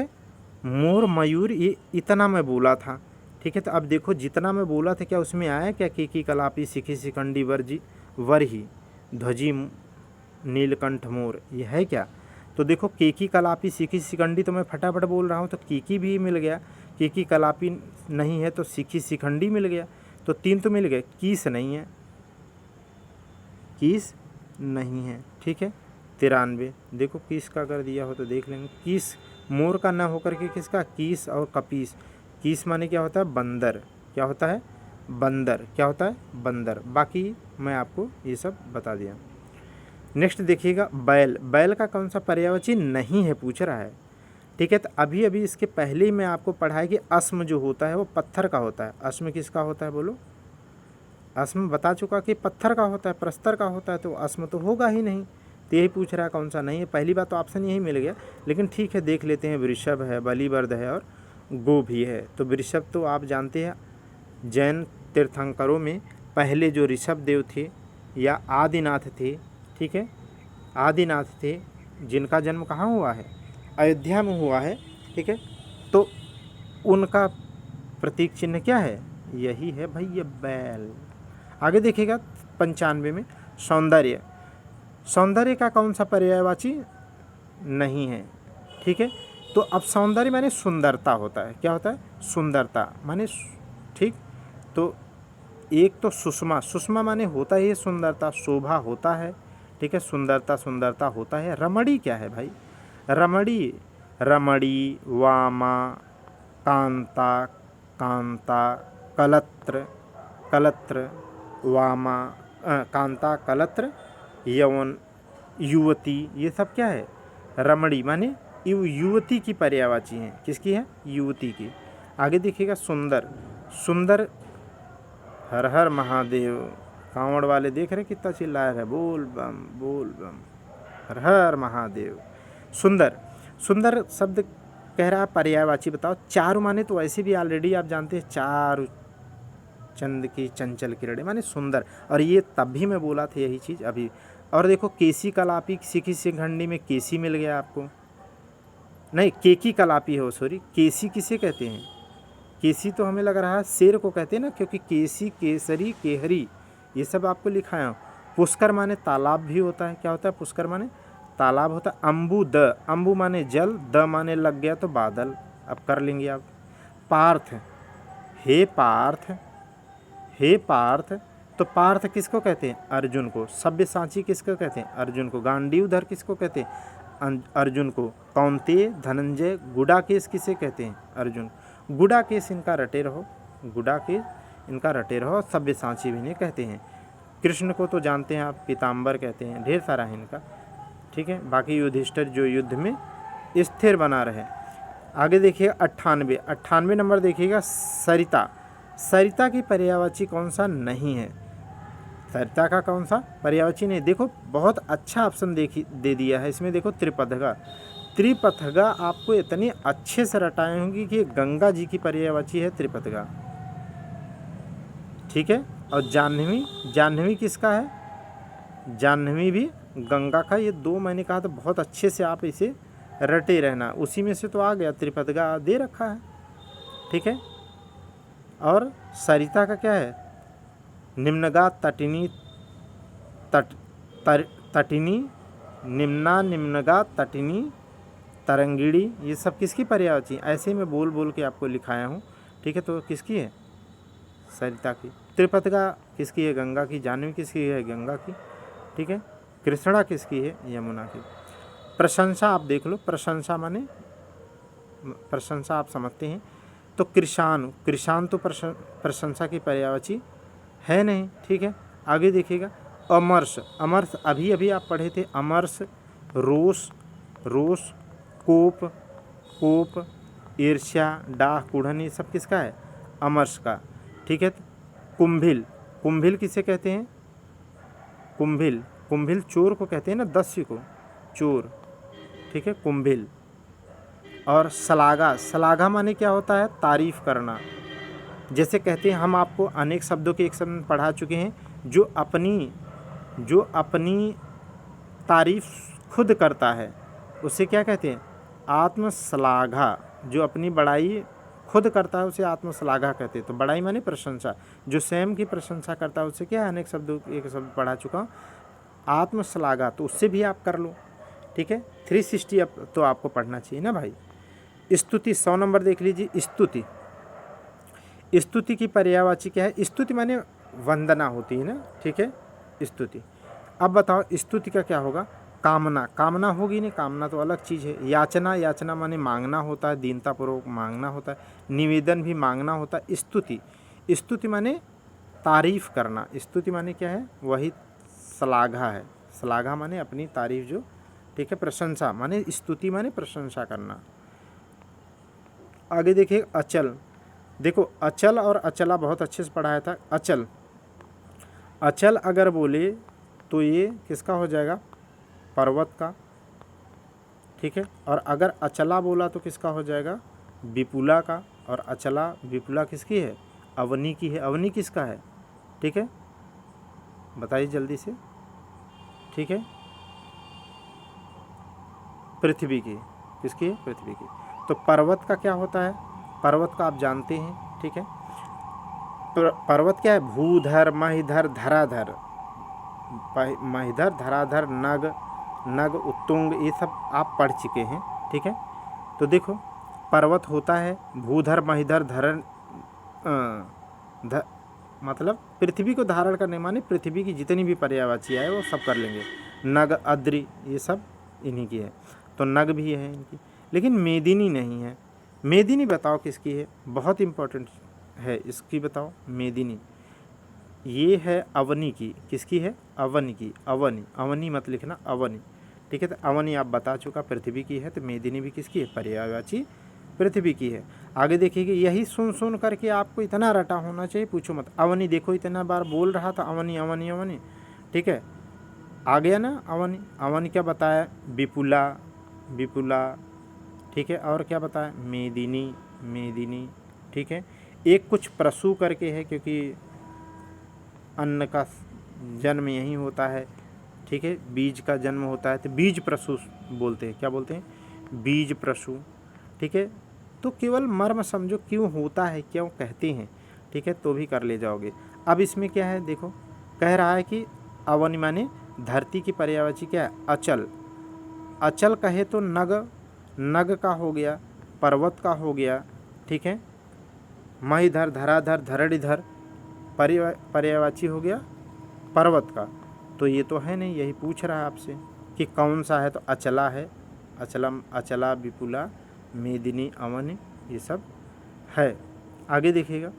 मोर, मयूर, ये इतना मैं बोला था। ठीक है, तो अब देखो जितना मैं बोला था क्या उसमें आया क्या? केकी, कलापी, शिखी, शिखंडी, वरही, ध्वजी, नीलकंठ, मोर, ये है क्या? तो देखो केकी, कलापी, शिखी, शिखंडी तो मैं फटाफट बोल रहा हूँ, तो केकी भी मिल गया, केकी, कलापी नहीं है तो शिखी, शिखंडी मिल गया, तो 3 तो मिल गए। कीस नहीं है, कीस नहीं है। ठीक है, 93 देखो कीस का कर दिया हो तो देख लेंगे। कीस, मोर का ना होकर के किसका? कीस और कपीस। कीस माने क्या होता है? बंदर। क्या होता है? बंदर। क्या होता है? बंदर। बाकी मैं आपको ये सब बता दिया। नेक्स्ट देखिएगा, बैल, बैल का कौन सा पर्यायवाची नहीं है पूछ रहा है। ठीक है, तो अभी अभी इसके पहले ही मैं आपको पढ़ाया कि अस्म जो होता है वो पत्थर का होता है। अस्म किसका होता है बोलो? अस्म बता चुका कि पत्थर का होता है, प्रस्तर का होता है, तो अस्म तो होगा ही नहीं। तो यही पूछ रहा है कौन सा नहीं है। पहली बात तो ऑप्शन यही मिल गया, लेकिन ठीक है देख लेते हैं। वृषभ है, बलिवर्द है और गो भी है। तो वृषभ तो आप जानते हैं जैन तीर्थंकरों में पहले जो ऋषभ देव थे या आदिनाथ थे, ठीक है, आदिनाथ थे, जिनका जन्म कहाँ हुआ है? अयोध्या में हुआ है। ठीक है, तो उनका प्रतीक चिन्ह क्या है? यही है भाई, ये बैल। आगे देखिएगा 95 में, सौंदर्य, सौंदर्य का कौन सा पर्यायवाची नहीं है? ठीक है, तो अब सौंदर्य माने सुंदरता होता है। क्या होता है? सुंदरता माने, ठीक, तो एक तो सुषमा, सुषमा माने होता ही सुंदरता, शोभा होता है। ठीक है, सुंदरता, सुंदरता होता है। रमणी क्या है भाई? रमणी, रमणी, वामा, कांता, कांता, कलत्र, कलत्र, वामा, कांता, कलत्र, यवन, युवती, ये सब क्या है? रमणी माने युवती की पर्यायवाची हैं। किसकी है? युवती की। आगे देखिएगा सुंदर, सुंदर, हर हर महादेव, कांवड़ वाले देख रहे कितना चिल्ला रहे, बोल बम हर हर महादेव। सुंदर, सुंदर शब्द कह रहा पर्यायवाची बताओ। चारु माने तो वैसे भी ऑलरेडी आप जानते हैं, चारु चंद की चंचल किरणें माने सुंदर, और ये तब भी मैं बोला था यही चीज़ अभी। और देखो केसी कलापी, किसी सिंघंडी में केसी मिल गया आपको, नहीं केकी कलापी हो, सॉरी केसी किसे कहते हैं? केसी तो हमें लग रहा है शेर को कहते हैं ना, क्योंकि केसी केसरी केहरी ये सब आपको लिखाया हो। पुष्कर माने तालाब भी होता है, क्या होता है पुष्कर माने तालाब होता है। अम्बु द, अम्बु माने जल, द माने लग गया तो बादल, अब कर लेंगे आप। पार्थ, हे पार्थ, हे पार्थ, तो पार्थ किसको कहते हैं? अर्जुन को। सब्यसाची किसको कहते हैं? अर्जुन को। गांडीवधर किसको कहते हैं? अर्जुन को। कौंतेय, धनंजय, गुडाकेश किसे कहते हैं? अर्जुन। गुडाकेश इनका रटे रहो, गुडाकेश इनका रटे रहो, सब्यसाची भी नहीं कहते हैं। कृष्ण को तो जानते हैं आप, पीताम्बर कहते हैं, ढेर सारा है इनका, ठीक है। बाकी युधिष्ठिर जो युद्ध में स्थिर बना रहे। आगे देखिएगा 98 नंबर देखिएगा, सरिता। सरिता की पर्यायवाची कौन सा नहीं है? सरिता का कौन सा पर्यायवाची नहीं? देखो बहुत अच्छा ऑप्शन दे दिया है इसमें, देखो त्रिपथगा। त्रिपथगा आपको इतनी अच्छे से रटाए होंगी कि गंगा जी की पर्यायवाची है त्रिपथगा, ठीक है। और जाह्नवी, जाह्नवी किसका है? जाह्नवी भी गंगा का। ये दो मैंने कहा तो बहुत अच्छे से आप इसे रटे रहना, उसी में से तो आ गया, त्रिपथगा दे रखा है, ठीक है। और सरिता का क्या है? निम्नगा, तटिनी, तटिनी, निम्ना, निम्नगा, तटिनी, तरंगिणी, ये सब किसकी पर्यायवाची? ऐसे मैं बोल बोल के आपको लिखाया हूँ, ठीक है। तो किसकी है? सरिता की। त्रिपथगा किसकी है? गंगा की। जाह्नवी किसकी है? गंगा की, ठीक है। कृष्णा किसकी है? यमुना की। प्रशंसा आप देख लो, प्रशंसा माने प्रशंसा आप समझते हैं। तो कृशान, कृशान तो प्रशंसा की पर्यायवाची है नहीं, ठीक है। आगे देखिएगा अमर्ष, अमर्ष अभी अभी आप पढ़े थे, अमर्ष, रोष, रोष, कोप, कोप, ईर्ष्या, डाह, कुढ़न, ये सब किसका है? अमर्ष का, ठीक है। कुंभिल, कुंभिल किसे कहते हैं? कुंभिल, कुंभिल चोर को कहते हैं ना, दस्यु को, चोर, ठीक है, कुंभिल। और सलागा, सलागा माने क्या होता है? तारीफ करना। जैसे कहते हैं, हम आपको अनेक शब्दों के एक शब्द पढ़ा चुके हैं, जो अपनी तारीफ खुद करता है उसे क्या कहते हैं? आत्मश्लाघा। जो अपनी बड़ाई खुद करता है उसे आत्मश्लाघा कहते हैं। तो बड़ाई माने प्रशंसा, जो स्वयं की प्रशंसा करता है उसे क्या है? अनेक शब्दों एक शब्द पढ़ा चुका हूँ, आत्मश्लाघा। तो उससे भी आप कर लो, ठीक है। 360 अब तो आपको पढ़ना चाहिए ना भाई। स्तुति 100 नंबर देख लीजिए। स्तुति, स्तुति की पर्यायवाची क्या है? स्तुति माने वंदना होती है ना, ठीक है, स्तुति। अब बताओ स्तुति का क्या होगा? कामना, कामना होगी नहीं, कामना तो अलग चीज़ है। याचना, याचना माने मांगना होता है, दीनतापूर्वक मांगना होता है। निवेदन भी मांगना होता है। स्तुति, स्तुति माने तारीफ करना। स्तुति माने क्या है? वही श्लाघा है। श्लाघा माने अपनी तारीफ जो, ठीक है। प्रशंसा माने, स्तुति माने प्रशंसा करना। आगे देखिए अचल। देखो अचल और अचला बहुत अच्छे से पढ़ाया था। अचल, अचल अगर बोले तो ये किसका हो जाएगा? पर्वत का, ठीक है। और अगर अचला बोला तो किसका हो जाएगा? विपुला का। और अचला विपुला किसकी है? अवनी की है। अवनी किसका है? ठीक है, बताइए जल्दी से, ठीक है। पृथ्वी की। किसकी है? पृथ्वी की। तो पर्वत का क्या होता है? पर्वत का आप जानते हैं, ठीक है। पर्वत क्या है? भूधर, महिधर, धराधर। महिधर, धराधर, नग, नग, उत्तुंग, ये सब आप पढ़ चुके हैं, ठीक है। तो देखो पर्वत होता है भूधर, महिधर, धरण, मतलब पृथ्वी को धारण करने माने पृथ्वी की जितनी भी पर्यायवाची है वो सब कर लेंगे। नग, अद्रि, ये सब इन्हीं की है। तो नग भी है इनकी, लेकिन मेदिनी नहीं है। मेदिनी बताओ किसकी है? बहुत इम्पोर्टेंट है, इसकी बताओ। मेदिनी ये है अवनी की। किसकी है? अवनी की। अवनी, अवनी मत लिखना, अवनी, ठीक है। तो अवनी आप बता चुका पृथ्वी की है। तो मेदिनी भी किसकी है? पर्यायवाची पृथ्वी की है। आगे देखिए, यही सुन सुन करके आपको इतना रटा होना चाहिए, पूछो मत। अवनी देखो इतना बार बोल रहा था, अवनी अवनी अवनी, ठीक है, आ गया ना अवनी। अवनी क्या बताया, विपुला विपुला, ठीक है, और क्या बताया, मेदिनी मेदिनी, ठीक है। एक कुछ प्रसू करके है, क्योंकि अन्न का जन्म यहीं होता है, ठीक है, बीज का जन्म होता है, तो बीज प्रसू बोलते हैं, क्या बोलते हैं, बीज प्रसू, ठीक है। तो केवल मर्म समझो क्यों होता है, क्यों कहते हैं, ठीक है, तो भी कर ले जाओगे। अब इसमें क्या है देखो, कह रहा है कि अवनि माने धरती की पर्यायवाची क्या है, अचल। अचल कहे तो नग, नग का हो गया, पर्वत का हो गया, ठीक है, महिधर धराधर धरणिधर, पर्यायवाची हो गया पर्वत का। तो ये तो है नहीं, यही पूछ रहा है आपसे कि कौन सा है, तो अचला है, अचलम अचला विपुला मेदिनी अवनि, ये सब है। आगे देखिएगा,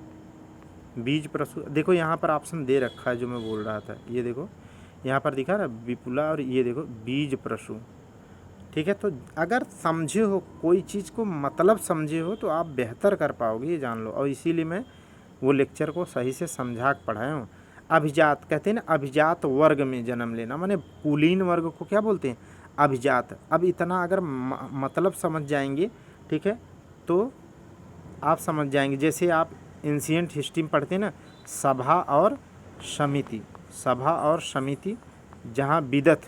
बीज प्रसु, देखो यहाँ पर ऑप्शन दे रखा है जो मैं बोल रहा था, ये देखो यहाँ पर दिखा रहा विपुला, और ये देखो बीज प्रसु, ठीक है। तो अगर समझे हो कोई चीज़ को, मतलब समझे हो, तो आप बेहतर कर पाओगे, ये जान लो। और इसीलिए मैं वो लेक्चर को सही से समझा के पढ़ाया हूँ। अभिजात कहते हैं ना, अभिजात वर्ग में जन्म लेना, माने कुलीन वर्ग को क्या बोलते हैं, अभिजात। अब इतना अगर मतलब समझ जाएंगे, ठीक है, तो आप समझ जाएंगे। जैसे आप एंशिएंट हिस्ट्री में पढ़ते हैं ना, सभा और समिति, सभा और समिति, जहाँ विदत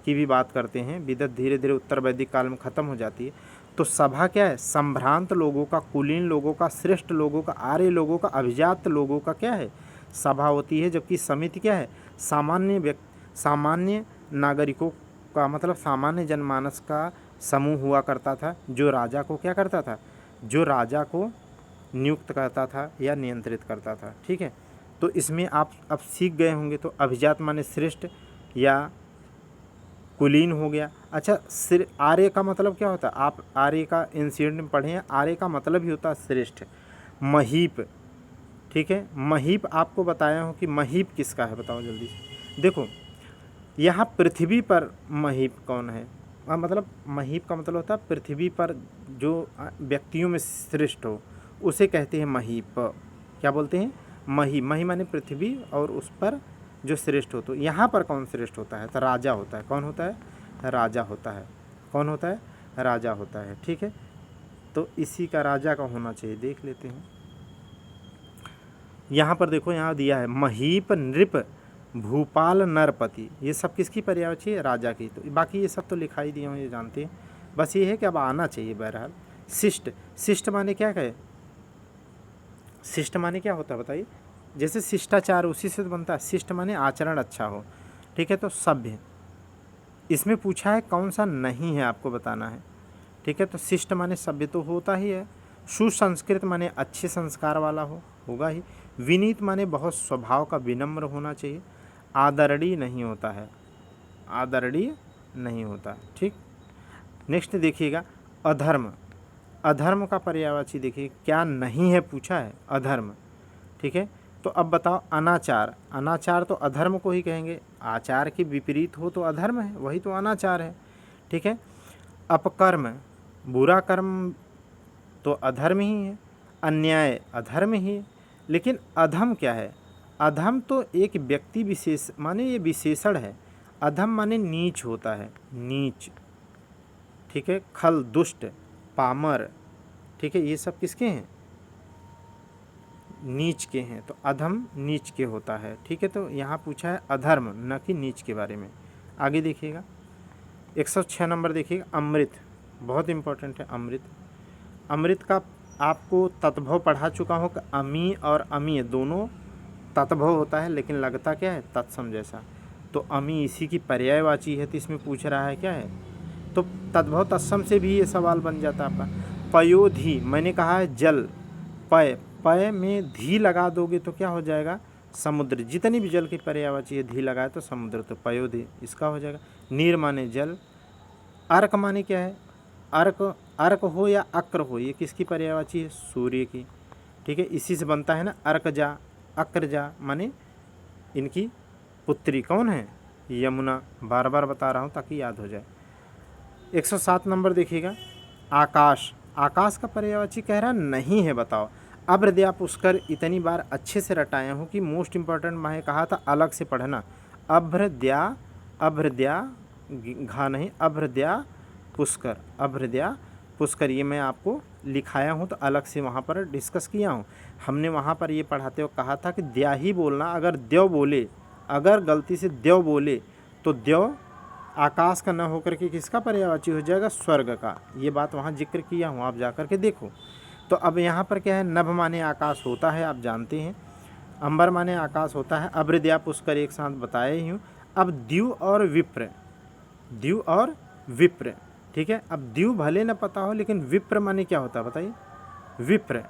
की भी बात करते हैं, विदत धीरे धीरे उत्तर वैदिक काल में ख़त्म हो जाती है। तो सभा क्या है, संभ्रांत लोगों का, कुलीन लोगों का, श्रेष्ठ लोगों का, आर्य लोगों का, अभिजात लोगों का क्या है, सभा होती है। जबकि समिति क्या है, सामान्य नागरिकों का, मतलब सामान्य जनमानस का समूह हुआ करता था, जो राजा को क्या करता था, जो राजा को नियुक्त करता था या नियंत्रित करता था, ठीक है। तो इसमें आप अब सीख गए होंगे। तो अभिजात माने श्रेष्ठ या कुलीन हो गया। अच्छा, आर्य का मतलब क्या होता है, आप आर्य का एंशिएंट में पढ़े हैं, आर्य का मतलब ही होता है श्रेष्ठ। महीप, ठीक है, महीप आपको बताया हूँ कि महीप किसका है, बताओ जल्दी से। देखो यहाँ पृथ्वी पर महीप कौन है, मतलब महीप का मतलब होता है पृथ्वी पर जो व्यक्तियों में श्रेष्ठ हो, उसे कहते हैं महीप। क्या बोलते हैं, मही। मही माने पृथ्वी, और उस पर जो श्रेष्ठ हो। तो यहाँ पर कौन श्रेष्ठ होता है, तो राजा होता है। कौन होता है, राजा होता है। कौन होता है, राजा होता है, ठीक है। तो इसी का राजा का होना चाहिए, देख लेते हैं। यहाँ पर देखो, यहाँ दिया है महीप नृप भूपाल नरपति, ये सब किसकी पर्यायवाची है, राजा की। तो बाकी ये सब तो लिखा ही दिया हूँ, ये जानते हैं। बस ये है कि अब आना चाहिए बहरहाल। शिष्ट, शिष्ट माने क्या कहे, शिष्ट माने क्या होता है बताइए। जैसे शिष्टाचार उसी से तो बनता है, शिष्ट माने आचरण अच्छा हो, ठीक है। तो सभ्य, इसमें पूछा है कौन सा नहीं है, आपको बताना है, ठीक है। तो शिष्ट माने सभ्य तो होता ही है। सुसंस्कृत माने अच्छे संस्कार वाला होगा ही। विनीत माने बहुत स्वभाव का विनम्र होना चाहिए। आदरणीय नहीं होता है, आदरणीय नहीं होता, ठीक। नेक्स्ट देखिएगा, अधर्म। अधर्म का पर्यायवाची देखिए क्या नहीं है, पूछा है अधर्म, ठीक है। तो अब बताओ अनाचार। अनाचार तो अधर्म को ही कहेंगे, आचार के विपरीत हो तो अधर्म है, वही तो अनाचार है, ठीक है। अपकर्म, बुरा कर्म तो अधर्म ही है। अन्याय अधर्म ही है। लेकिन अधम क्या है, अधम तो एक व्यक्ति विशेष माने ये विशेषण है। अधम माने नीच होता है, नीच, ठीक है। खल, दुष्ट, पामर, ठीक है, ये सब किसके हैं, नीच के हैं। तो अधम नीच के होता है, ठीक है। तो यहाँ पूछा है अधर्म, न कि नीच के बारे में। आगे देखिएगा 106 नंबर देखिएगा, अमृत, बहुत इंपॉर्टेंट है अमृत। अमृत का आपको तत्भव पढ़ा चुका हूँ कि अमी और अमीय दोनों तत्भव होता है, लेकिन लगता क्या है, तत्सम जैसा। तो अमी इसी की पर्यायवाची है, तो इसमें पूछ रहा है क्या है, तो तद्भव तत्सम से भी ये सवाल बन जाता है आपका। पयोधी, मैंने कहा है जल, पय, पय में धी लगा दोगे तो क्या हो जाएगा, समुद्र। जितनी भी जल की पर्यायवाची है धी लगाए तो समुद्र, तो पयोधी इसका हो जाएगा। नीर माने जल। अर्क माने क्या है, अर्क, अर्क हो या अक्र हो, ये किसकी पर्यायवाची है, सूर्य की, ठीक है। इसी से बनता है ना अर्कजा, अक्रजा माने इनकी पुत्री कौन है, यमुना। बार बार बता रहा हूँ ताकि याद हो जाए। 107 नंबर देखिएगा, आकाश। आकाश का पर्यायवाची कह रहा नहीं है, बताओ। अभ्रद्या पुष्कर इतनी बार अच्छे से रटाया हूँ कि मोस्ट इंपॉर्टेंट मैं कहा था अलग से पढ़ना। अभ्रद्या, अभ्रद्या घा नहीं, अभ्रद्या पुष्कर, अभ्रद्या पुष्कर, ये मैं आपको लिखाया हूँ तो अलग से वहाँ पर डिस्कस किया हूँ। हमने वहाँ पर ये पढ़ाते हुए कहा था कि द्या ही बोलना, अगर द्यव बोले, अगर गलती से द्यव बोले तो द्यव आकाश का न होकर के किसका पर्यायवाची हो जाएगा, स्वर्ग का। ये बात वहाँ जिक्र किया हूँ, आप जा कर के देखो। तो अब यहाँ पर क्या है, नभ माने आकाश होता है, आप जानते हैं। अंबर माने आकाश होता है। अभ्रद्या पुष्कर एक साथ बताया ही हूँ। अब द्यू और विप्र, द्यू और विप्र, ठीक है। अब द्यू भले न पता हो, लेकिन विप्र माने क्या होता है बताइए, विप्र,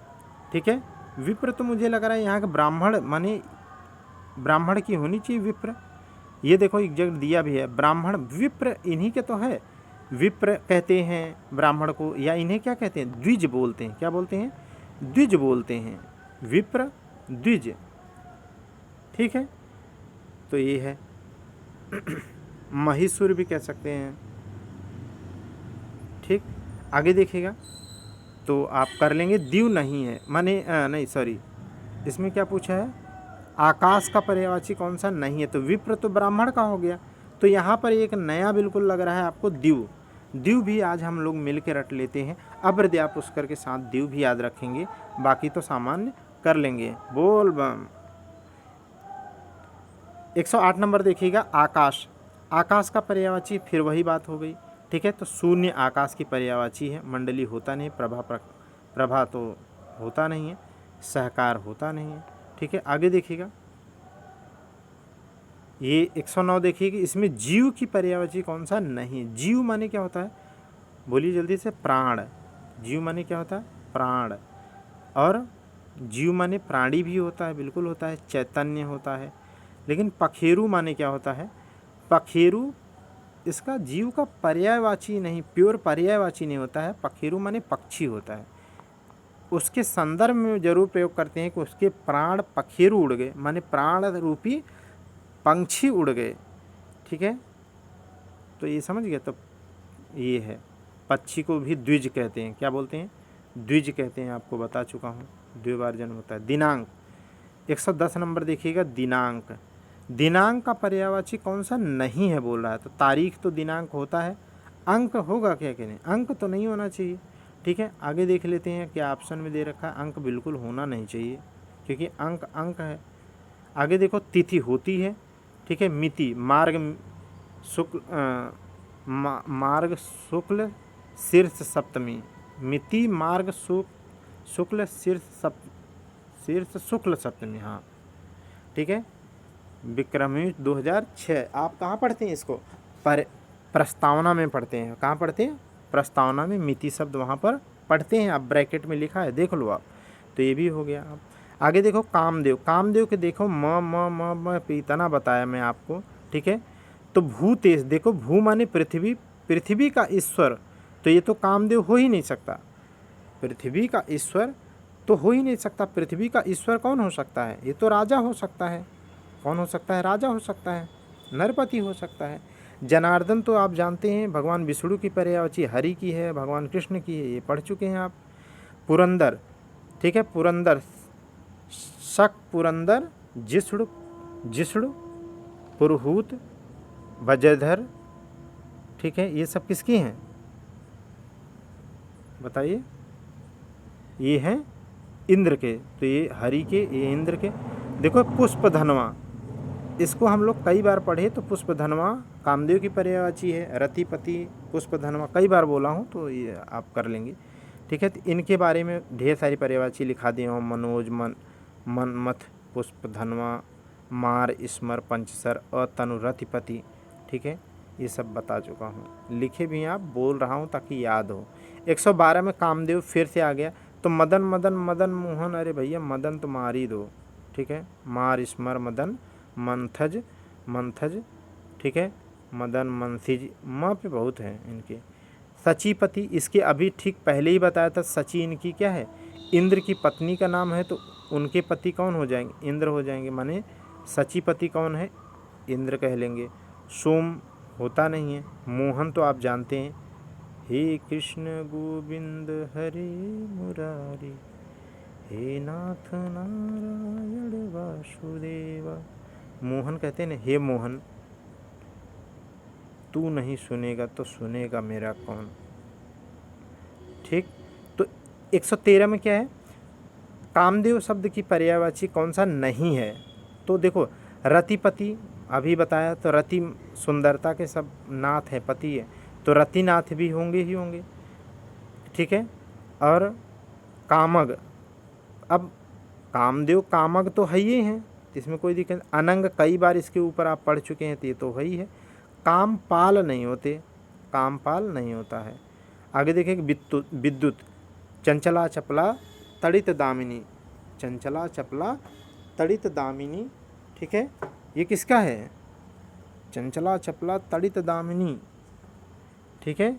ठीक है। विप्र तो मुझे लग रहा है यहाँ का ब्राह्मण माने ब्राह्मण की होनी चाहिए विप्र। ये देखो एक जगह दिया भी है, ब्राह्मण विप्र इन्हीं के तो है। विप्र कहते हैं ब्राह्मण को, या इन्हें क्या कहते हैं, द्विज बोलते हैं। क्या बोलते हैं, द्विज बोलते हैं, विप्र द्विज, ठीक है। तो ये है महिषुर भी कह सकते हैं, ठीक। आगे देखिएगा तो आप कर लेंगे। द्यू नहीं है माने नहीं सॉरी, इसमें क्या पूछा है, आकाश का पर्यायवाची कौन सा नहीं है, तो विप्र तो ब्राह्मण का हो गया। तो यहाँ पर एक नया बिल्कुल लग रहा है आपको, द्यू। द्यू भी आज हम लोग मिल के रट लेते हैं। अभ्रद्या पुष्कर के साथ द्यू भी याद रखेंगे, बाकी तो सामान्य कर लेंगे। बोल बम। 108 नंबर देखिएगा, आकाश। आकाश का पर्यायवाची फिर वही बात हो गई, ठीक है। तो शून्य आकाश की पर्यायवाची है। मंडली होता नहीं, प्रभा तो होता नहीं है, सहकार होता नहीं है, ठीक है। आगे देखिएगा, ये 109 देखिए कि इसमें जीव की पर्यायवाची कौन सा नहीं। जीव माने क्या होता है, बोलिए जल्दी से, प्राण। जीव माने क्या होता है, प्राण। और जीव माने प्राणी भी होता है, बिल्कुल होता है, चैतन्य होता है। लेकिन पखेरु माने क्या होता है, पखेरु इसका जीव का पर्यायवाची नहीं, प्योर पर्यायवाची नहीं होता है। पखेरु माने पक्षी होता है, उसके संदर्भ में जरूर प्रयोग करते हैं कि उसके प्राण पखेरु उड़ गए, माने प्राण रूपी पंछी उड़ गए, ठीक है। तो ये समझ गए। तो ये है, पक्षी को भी द्विज कहते हैं। क्या बोलते हैं, द्विज कहते हैं, आपको बता चुका हूँ, द्विबार जन्म होता है। दिनांक 110 नंबर देखिएगा, दिनांक। दिनांक का पर्यायवाची कौन सा नहीं है बोल रहा है, तो तारीख तो दिनांक होता है। अंक होगा क्या, कहने अंक तो नहीं होना चाहिए, ठीक है। आगे देख लेते हैं क्या ऑप्शन में दे रखा है, अंक बिल्कुल होना नहीं चाहिए, क्योंकि अंक अंक है। आगे देखो, तिथि होती है, ठीक है। मिति, मार्ग शुक्ल मार्ग शुक्ल शीर्ष सप्तमी, मिति मार्ग शुक्ल शीर्ष शुक्ल सप्तमी, हाँ, ठीक है। विक्रमी 2006। आप कहाँ पढ़ते हैं इसको, प्रस्तावना में पढ़ते हैं। कहाँ पढ़ते हैं, प्रस्तावना में मिति शब्द वहाँ पर पढ़ते हैं, आप ब्रैकेट में लिखा है, देख लो आप। तो ये भी हो गया। आप आगे देखो, कामदेव। कामदेव के देखो म इतना बताया मैं आपको, ठीक है। तो भूतेज देखो, भू माने पृथ्वी, पृथ्वी का ईश्वर, तो ये तो कामदेव हो ही नहीं सकता। पृथ्वी का ईश्वर तो हो ही नहीं सकता। पृथ्वी का ईश्वर कौन हो सकता है, ये तो राजा हो सकता है। कौन हो सकता है, राजा हो सकता है, नरपति हो सकता है। जनार्दन तो आप जानते हैं भगवान विष्णु की पर्यायवाची हरि की है, भगवान कृष्ण की है, ये पढ़ चुके हैं आप। पुरंदर, ठीक है, पुरंदर, शक पुरंदर, जिष्णु पुरहूत, वज्रधर, ठीक है। ये सब किसकी हैं बताइए, ये हैं इंद्र के। तो ये हरि के, ये इंद्र के। देखो पुष्पधनवा, इसको हम लोग कई बार पढ़े, तो पुष्पधनवा कामदेव की पर्यायवाची है। रतिपति, पुष्पधनवा कई बार बोला हूँ, तो ये आप कर लेंगे, ठीक है। तो इनके बारे में ढेर सारी पर्यायवाची लिखा दिए हूँ, मनोज, मनमथ, पुष्पधनवा, मार, स्मर, पंचसर, अतनु, रतिपति, ठीक है। ये सब बता चुका हूँ, लिखे भी हैं आप, बोल रहा हूँ ताकि याद हो। 112 में कामदेव फिर से आ गया। तो मदन, मदन मोहन, अरे भैया मदन तो मार ही दो, ठीक है। मार, स्मर, मदन, मंथज, ठीक है। मदन, मंथिज, माँ पे बहुत है इनके। सचीपति, इसके अभी ठीक पहले ही बताया था, सची इनकी क्या है, इंद्र की पत्नी का नाम है, तो उनके पति कौन हो जाएंगे, इंद्र हो जाएंगे, माने सचीपति कौन है, इंद्र कह लेंगे। सोम होता नहीं है। मोहन तो आप जानते हैं हे कृष्ण गोविंद हरे मुरारी, हे नाथ नारायण वासुदेवा। मोहन कहते हैं ना, हे मोहन तू नहीं सुनेगा तो सुनेगा मेरा कौन। ठीक, तो 113 में क्या है, कामदेव शब्द की पर्यायवाची कौन सा नहीं है। तो देखो रतिपति अभी बताया, तो रति सुंदरता के सब नाथ है, पति है, तो रतिनाथ भी होंगे ही होंगे। ठीक है, और कामग, अब कामदेव कामग तो है ही हैं, इसमें कोई दिक्कत। अनंग कई बार इसके ऊपर आप पढ़ चुके हैं, तो ये तो वही है। कामपाल नहीं होते, कामपाल नहीं होता है। आगे देखेंगे विद्युत, चंचला चपला तड़ित दामिनी, चंचला चपला तड़ित दामिनी। ठीक है, ये किसका है, चंचला चपला तड़ित दामिनी। ठीक है,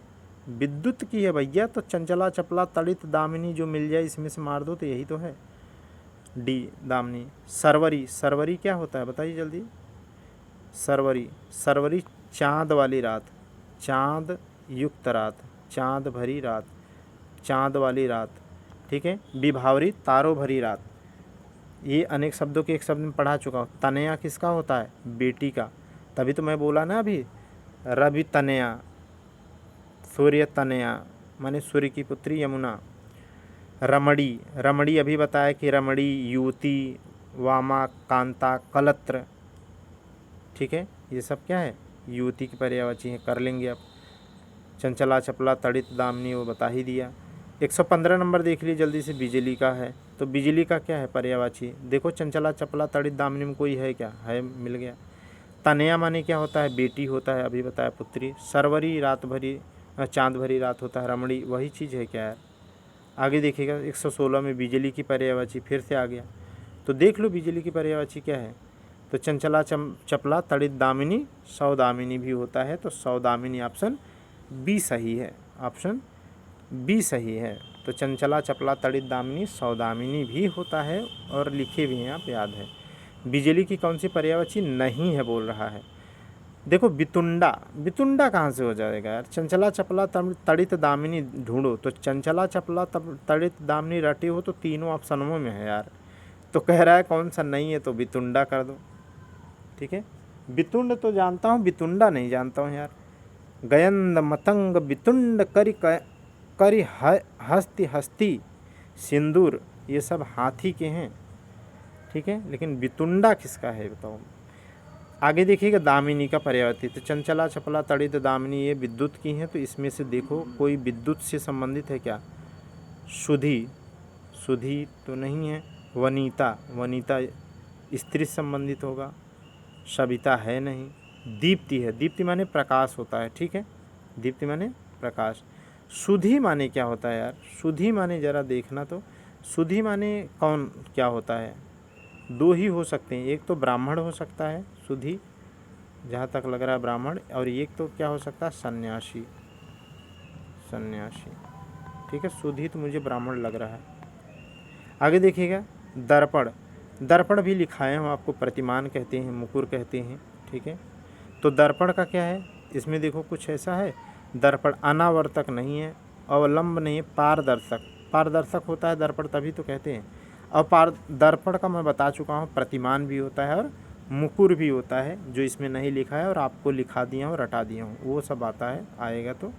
विद्युत की है भैया, तो चंचला चपला तड़ित दामिनी जो मिल जाए इसमें से मार दो, तो यही तो है डी दामिनी। सरवरी, सरवरी क्या होता है बताइए जल्दी। सरवरी, सरवरी चाँद वाली रात, चाँद युक्त रात, चाँद भरी रात, चाँद वाली रात। ठीक है, विभावरी तारों भरी रात। ये अनेक शब्दों के एक शब्द में पढ़ा चुका हूँ। तनया किसका होता है, बेटी का, तभी तो मैं बोला ना अभी, रवि तनया, सूर्य तनया माने सूर्य की पुत्री यमुना। रमणी, रमणी अभी बताया कि रमणी युवती, वामा कांता कलत्र। ठीक है, ये सब क्या है, युवती की पर्यायवाची है, कर लेंगे अब। चंचला चपला तड़ित दामिनी वो बता ही दिया। 115 नंबर देख लीजिए जल्दी से, बिजली का है। तो बिजली का क्या है पर्यायवाची, देखो चंचला चपला तड़ित दामिनी में कोई है क्या, है, मिल गया। तनया माने क्या होता है, बेटी होता है, अभी बताया पुत्री। सरवरी रात भरी, चाँद भरी रात होता है। रमणी वही चीज़ है क्या यार। आगे देखिएगा 116 में बिजली की पर्यायवाची फिर से आ गया, तो देख लो बिजली की पर्यायवाची क्या है। तो चंचला चपला तड़ित दामिनी, सौदामिनी भी होता है, तो सौदामिनी ऑप्शन बी सही है, ऑप्शन बी सही है। तो चंचला चपला तड़ित दामिनी सौदामिनी भी होता है, और लिखे भी हैं आप, याद है। बिजली की कौन सी पर्यायवाची नहीं है बोल रहा है, देखो बितुंडा, बितुंडा कहाँ से हो जाएगा यार। चंचला चपला तड़ित दामिनी ढूंढो, तो चंचला चपला तड़ित दामिनी रटे हो तो तीनों ऑप्शनों में है यार, तो कह रहा है कौन सा नहीं है, तो बितुंडा कर दो। ठीक है, बितुंड तो जानता हूँ, बितुंडा नहीं जानता हूँ यार। गयंद मतंग बितुंड करी हस्ती हस्ती सिंदूर, ये सब हाथी के हैं। ठीक है, लेकिन बितुंडा किसका है बताओ। आगे देखिएगा दामिनी का पर्यायवाची, तो चंचला चपला तड़ित दामिनी ये विद्युत की हैं, तो इसमें से देखो कोई विद्युत से संबंधित है क्या। सुधी, सुधी तो नहीं है। वनीता, वनीता स्त्री से संबंधित होगा। सविता है नहीं। दीप्ति है, दीप्ति माने प्रकाश होता है। ठीक है, दीप्ति माने प्रकाश। सुधी माने क्या होता है यार, सुधी माने ज़रा देखना, तो सुधी माने कौन क्या होता है, दो ही हो सकते हैं, एक तो ब्राह्मण हो सकता है सुधी, जहाँ तक लग रहा है ब्राह्मण, और एक तो क्या हो सकता है सन्यासी, सन्यासी। ठीक है, सुधी तो मुझे ब्राह्मण लग रहा है। आगे देखिएगा दर्पण, दर्पण भी लिखाए हैं आपको, प्रतिमान कहते हैं, मुकुर कहते हैं। ठीक है, तो दर्पण का क्या है, इसमें देखो कुछ ऐसा है, दर्पण अनावर्तक नहीं है, अवलंब नहीं है, पारदर्शक, पारदर्शक होता है दर्पण, तभी तो कहते हैं। और दर्पण का मैं बता चुका हूँ, प्रतिमान भी होता है और मुकुर भी होता है, जो इसमें नहीं लिखा है और आपको लिखा दिया हूँ, रटा दिया हूँ, वो सब आता है, आएगा तो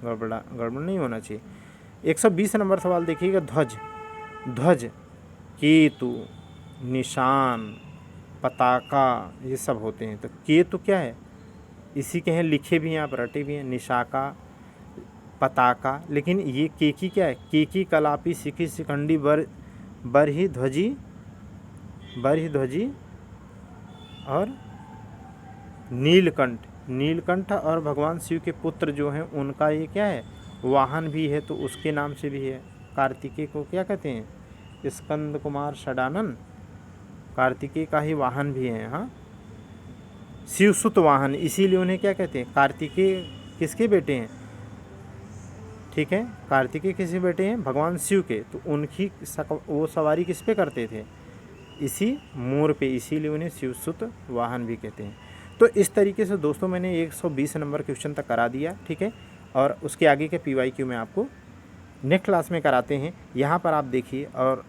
गड़बड़ नहीं होना चाहिए। 120 नंबर सवाल देखिएगा, ध्वज, ध्वज केतु, निशान, पताका, ये सब होते हैं। तो केतु क्या है, इसी के हैं, लिखे भी हैं आप, रटे भी हैं, निशाका, पताका। लेकिन ये केकी क्या है, केकी कलापी शिखी शिखंडी बरही ध्वजी, बरही ध्वजी और नीलकंठ, नीलकंठ और भगवान शिव के पुत्र जो हैं उनका ये क्या है, वाहन भी है, तो उसके नाम से भी है। कार्तिकेय को क्या कहते हैं, स्कंद कुमार षडानन, कार्तिकेय का ही वाहन भी है। हाँ, शिवसुत वाहन, इसीलिए उन्हें क्या कहते हैं, कार्तिकेय किसके बेटे हैं। ठीक है, कार्तिकेय किसके बेटे हैं, भगवान शिव के, तो उनकी वो सवारी किस पे करते थे, इसी मोर पे, इसीलिए उन्हें शिवसुत वाहन भी कहते हैं। तो इस तरीके से दोस्तों मैंने 120 नंबर क्वेश्चन तक करा दिया। ठीक है, और उसके आगे के PYQ में आपको नेक्स्ट क्लास में कराते हैं। यहाँ पर आप देखिए, और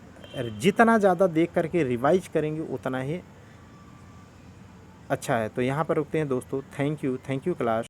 जितना ज़्यादा देख करके रिवाइज करेंगे उतना ही अच्छा है। तो यहाँ पर रुकते हैं दोस्तों। Thank you class.